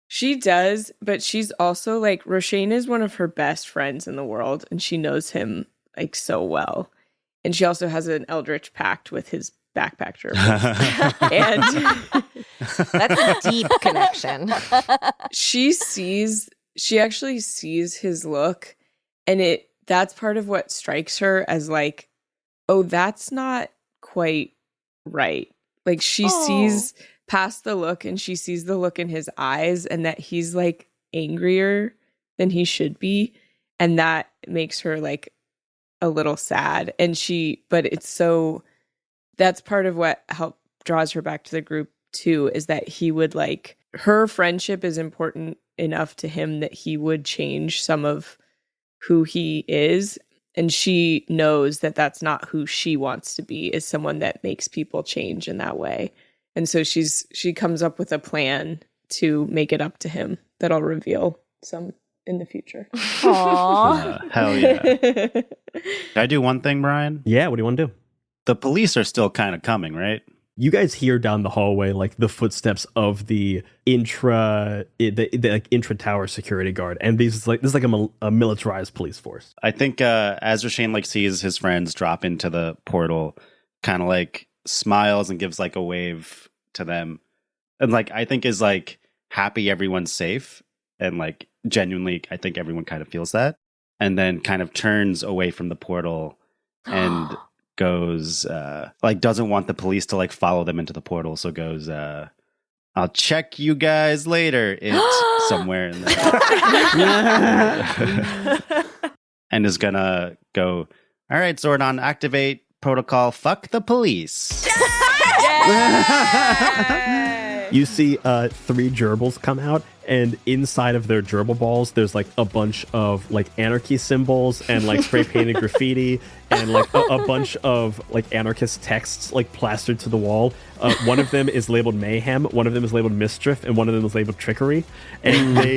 She does, but she's also, like, Roshane is one of her best friends in the world, and she knows him, like, so well. And she also has an Eldritch Pact with his backpack gerbils. And that's a deep connection. She actually sees his look, and that's part of what strikes her as, like, oh, that's not quite right. Like, she sees past the look, and she sees the look in his eyes, and that he's, like, angrier than he should be, and that makes her, like, a little sad. But it's so, that's part of what draws her back to the group too, is that he would, like, her friendship is important enough to him that he would change some of who he is, and she knows that that's not who she wants to be, is someone that makes people change in that way. And so she comes up with a plan to make it up to him that I'll reveal some in the future. Aww. Hell yeah. Can I do one thing, Brian? Yeah, what do you want to do? The police are still kind of coming, right? You guys hear down the hallway, like, the footsteps of the intra tower security guard, and this is like a militarized police force. I think as Roshane, like, sees his friends drop into the portal, kind of, like, smiles and gives, like, a wave to them, and, like, I think is, like, happy everyone's safe, and, like, genuinely I think everyone kind of feels that, and then kind of turns away from the portal and goes like, doesn't want the police to, like, follow them into the portal, so goes I'll check you guys later. It's somewhere in there. And is gonna go, all right, Zordon, activate protocol, fuck the police. You see 3 gerbils come out, and inside of their gerbil balls, there's, like, a bunch of, like, anarchy symbols and, like, spray painted graffiti and, like, a bunch of, like, anarchist texts, like, plastered to the wall. One of them is labeled mayhem, one of them is labeled mischief, and one of them is labeled trickery. And they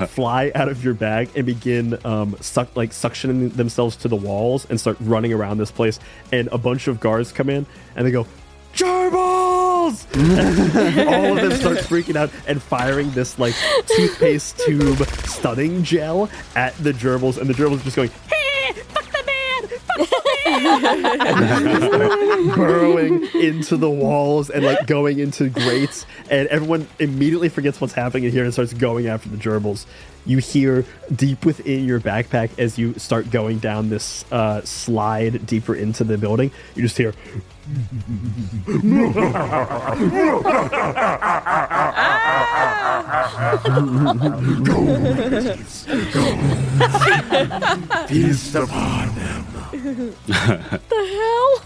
fly out of your bag and begin suctioning themselves to the walls and start running around this place. And a bunch of guards come in and they go, gerbils! All of them start freaking out and firing this, like, toothpaste tube stunning gel at the gerbils, and the gerbils are just going, hey, fuck the man! Fuck the and burrowing into the walls and like going into grates, and everyone immediately forgets what's happening in here and starts going after the gerbils. You hear deep within your backpack as you start going down this slide deeper into the building, you just hear Feast upon them. The hell?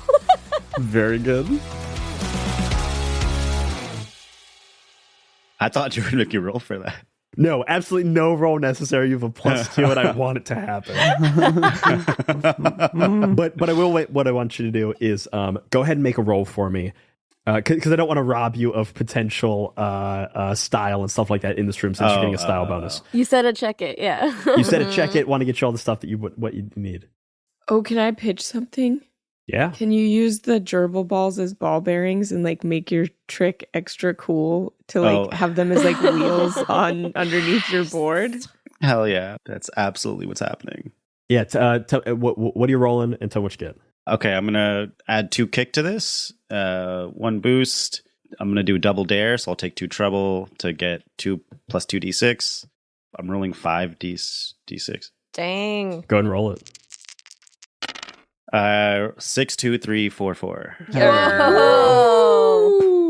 Very good. I thought you were going to make you roll for that. no, absolutely no roll necessary. You have a +2 and I want it to happen. but I will wait. What I want you to do is go ahead and make a roll for me. Because I don't want to rob you of potential style and stuff like that in this room since you're getting a style bonus. You said a check it, yeah. You said a check it, want to get you all the stuff that what you need. Oh, can I pitch something? Yeah. Can you use the gerbil balls as ball bearings and like make your trick extra cool to like have them as like wheels on underneath your board? Hell yeah. That's absolutely what's happening. Yeah. What are you rolling and tell me what you get? Okay, I'm going to add 2 kick to this, 1 boost. I'm going to do double dare, so I'll take 2 trouble to get 2 plus 2 d6. I'm rolling 5 d6. Dang. Go ahead and roll it. 6, 2, 3, 4, 4.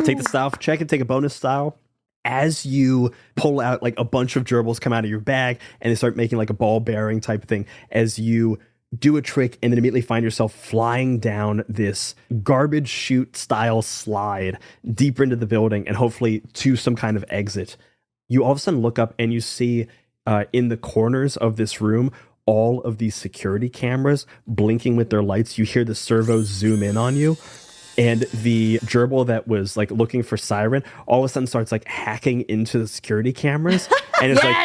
Take the style check and take a bonus style. As you pull out like a bunch of gerbils come out of your bag and they start making like a ball bearing type thing, as you do a trick and then immediately find yourself flying down this garbage chute style slide deeper into the building and hopefully to some kind of exit. You all of a sudden look up and you see in the corners of this room all of these security cameras blinking with their lights. You hear the servos zoom in on you, and the gerbil that was like looking for Siren all of a sudden starts like hacking into the security cameras and it's like,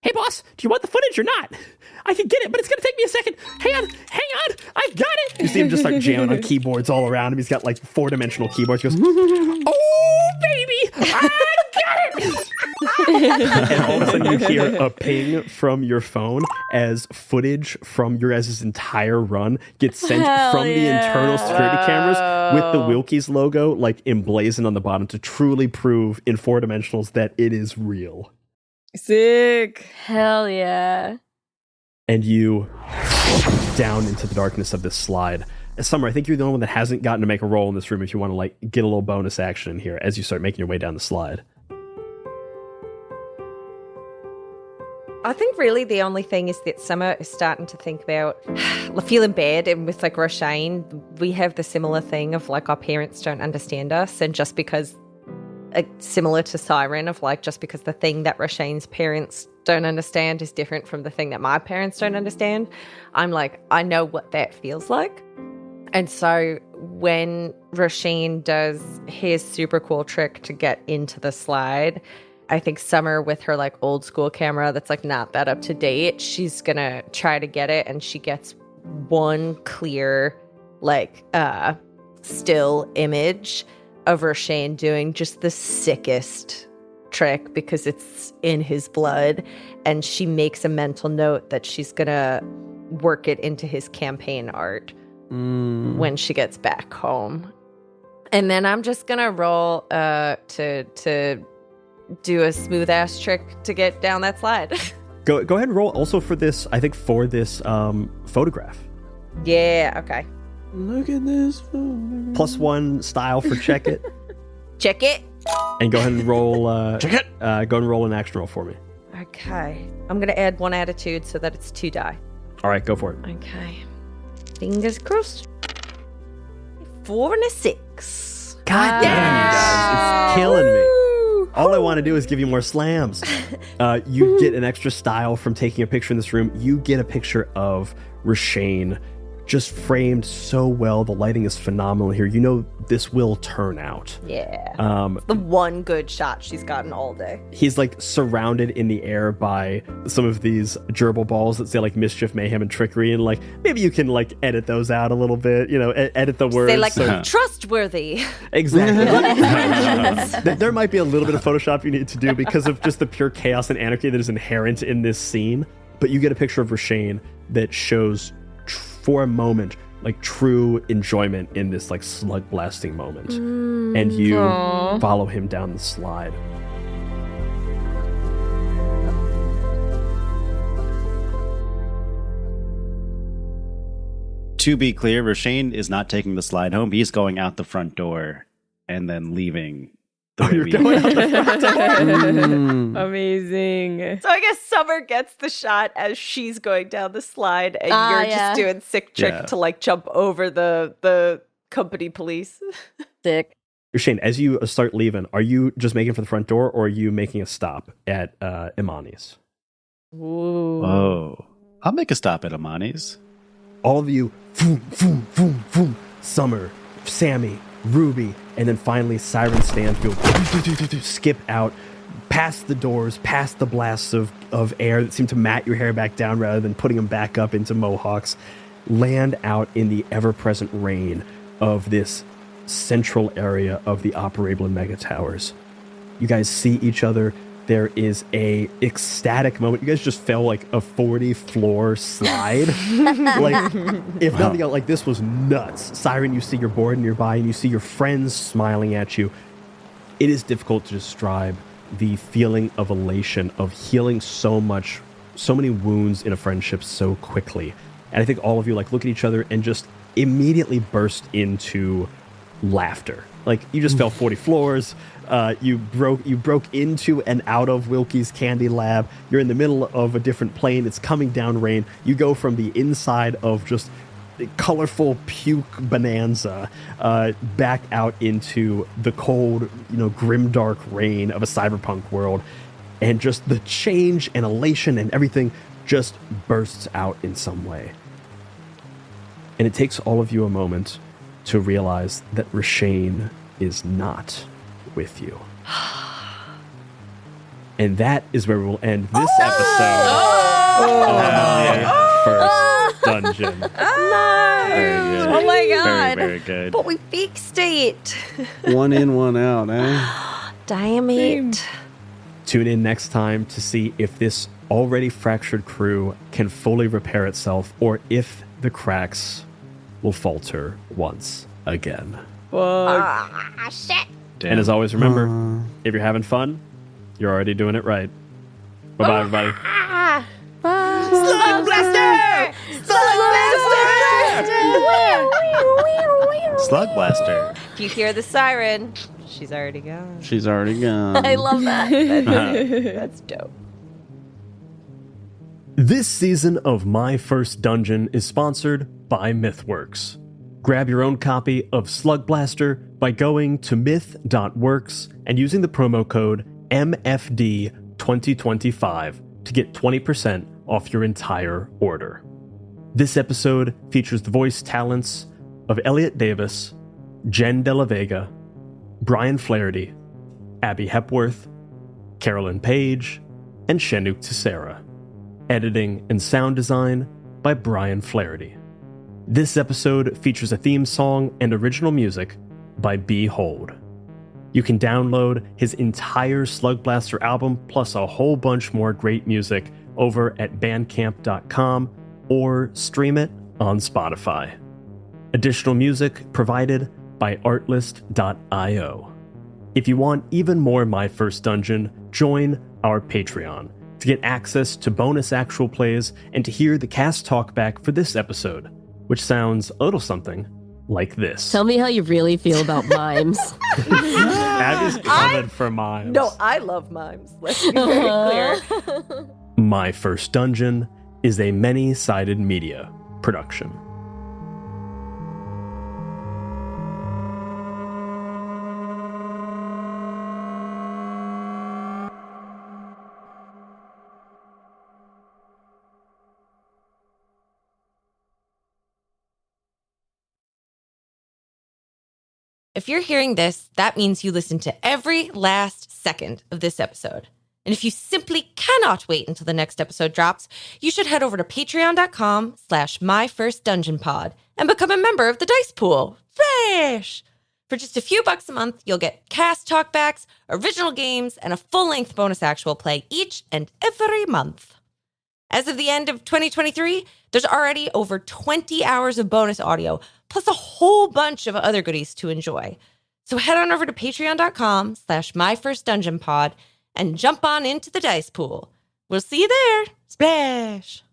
Hey, boss, do you want the footage or not? I can get it, but it's going to take me a second. Hang on, I got it. you see him just start jamming on keyboards all around him. He's got like 4-dimensional keyboards. He goes, Oh, baby, I got it. and all of a sudden you hear a ping from your phone as footage from your guys' entire run gets sent from the internal security cameras with the Wilkie's logo like emblazoned on the bottom to truly prove in 4 dimensionals that it is real. Sick. Hell yeah. And you down into the darkness of this slide. Summer, I think you're the only one that hasn't gotten to make a roll in this room if you want to like get a little bonus action in here as you start making your way down the slide. I think really the only thing is that Summer is starting to think about feeling bad, and with like Roshane, we have the similar thing of like our parents don't understand us, and just because similar to Siren of like just because the thing that Roshane's parents don't understand is different from the thing that my parents don't understand, I'm like, I know what that feels like. And so when Roshane does his super cool trick to get into the slide, I think Summer with her like old school camera that's like not that up to date, she's gonna try to get it, and she gets one clear like still image of Roshane doing just the sickest trick because it's in his blood, and she makes a mental note that she's gonna work it into his campaign art when she gets back home. And then I'm just gonna roll to do a smooth ass trick to get down that slide. Go ahead and roll also for this, I think for this photograph. Yeah, okay. Look at this photograph. +1 style for check it. Check it. And go ahead and roll Check it. Go ahead and roll an action roll for me. Okay. I'm gonna add 1 attitude so that it's 2 die. All right, go for it. Okay. Fingers crossed. 4 and a 6. God damn, you guys. It's killing me. All I want to do is give you more slams. You get an extra style from taking a picture in this room. You get a picture of Roshane just framed so well. The lighting is phenomenal here. You know this will turn out. Yeah. The one good shot she's gotten all day. He's like surrounded in the air by some of these gerbil balls that say like mischief, mayhem, and trickery, and like maybe you can like edit those out a little bit. You know, edit the words. They like trustworthy. Exactly. There might be a little bit of Photoshop you need to do because of just the pure chaos and anarchy that is inherent in this scene. But you get a picture of Roshane that shows for a moment like true enjoyment in this like slug blasting moment. And you follow him down the slide. To be clear, Roshane is not taking the slide home. He's going out the front door and then leaving. You're going out the front door. Amazing. So I guess Summer gets the shot as she's going down the slide, and you're just doing sick trick to like jump over the company police. Sick. Shane, as you start leaving, are you just making for the front door, or are you making a stop at Imani's? Ooh. Oh, I'll make a stop at Imani's. All of you, boom, boom, boom, boom. Summer, Sammy, Ruby, and then finally Siren Stanfield skip out, past the doors, past the blasts of air that seem to mat your hair back down rather than putting them back up into mohawks, land out in the ever-present rain of this central area of the Operablum Mega Towers. You guys see each other. There is a ecstatic moment. You guys just fell like a 40-floor slide. Like, if nothing else, like this was nuts. Siren, you see your board nearby, and you see your friends smiling at you. It is difficult to describe the feeling of elation, of healing so many wounds in a friendship so quickly. And I think all of you like look at each other and just immediately burst into laughter. Like, you just fell 40 floors. You broke into and out of Wilkie's Candy Lab. You're in the middle of a different plane. It's coming down rain. You go from the inside of just colorful puke bonanza back out into the cold, grimdark rain of a cyberpunk world. And just the change and elation and everything just bursts out in some way. And it takes all of you a moment to realize that Roshane is not with you. And that is where we will end this episode of my first dungeon. Very good. Oh my god. Very, very good. But we fixed it. One in, one out, eh? Damn it. Tune in next time to see if this already fractured crew can fully repair itself, or if the cracks will falter once again. Shit. Damn. And as always, remember, if you're having fun, you're already doing it right. Bye-bye, everybody. Slugblaster! Slugblaster. If you hear the siren, she's already gone. She's already gone. I love that. That's dope. This season of My First Dungeon is sponsored by MythWorks. Grab your own copy of Slugblaster by going to myth.works and using the promo code MFD2025 to get 20% off your entire order. This episode features the voice talents of Elliot Davis, Jen De La Vega, Brian Flaherty, Abby Hepworth, Carolyn Page, and Shenuk Tessera. Editing and sound design by Brian Flaherty. This episode features a theme song and original music by Behold. You can download his entire Slugblaster album plus a whole bunch more great music over at bandcamp.com or stream it on Spotify. Additional music provided by artlist.io. If you want even more My First Dungeon, join our Patreon to get access to bonus actual plays and to hear the cast talkback for this episode, which sounds a little something like this. Tell me how you really feel about mimes. Abby's coming for mimes. No, I love mimes. Let's be very clear. My First Dungeon is a many-sided media production. If you're hearing this, that means you listened to every last second of this episode. And if you simply cannot wait until the next episode drops, you should head over to patreon.com/myfirstdungeonpod and become a member of the Dice Pool. Fresh! For just a few bucks a month, you'll get cast talkbacks, original games, and a full-length bonus actual play each and every month. As of the end of 2023, there's already over 20 hours of bonus audio, plus a whole bunch of other goodies to enjoy. So head on over to patreon.com/myfirstdungeonpod and jump on into the dice pool. We'll see you there. Splash!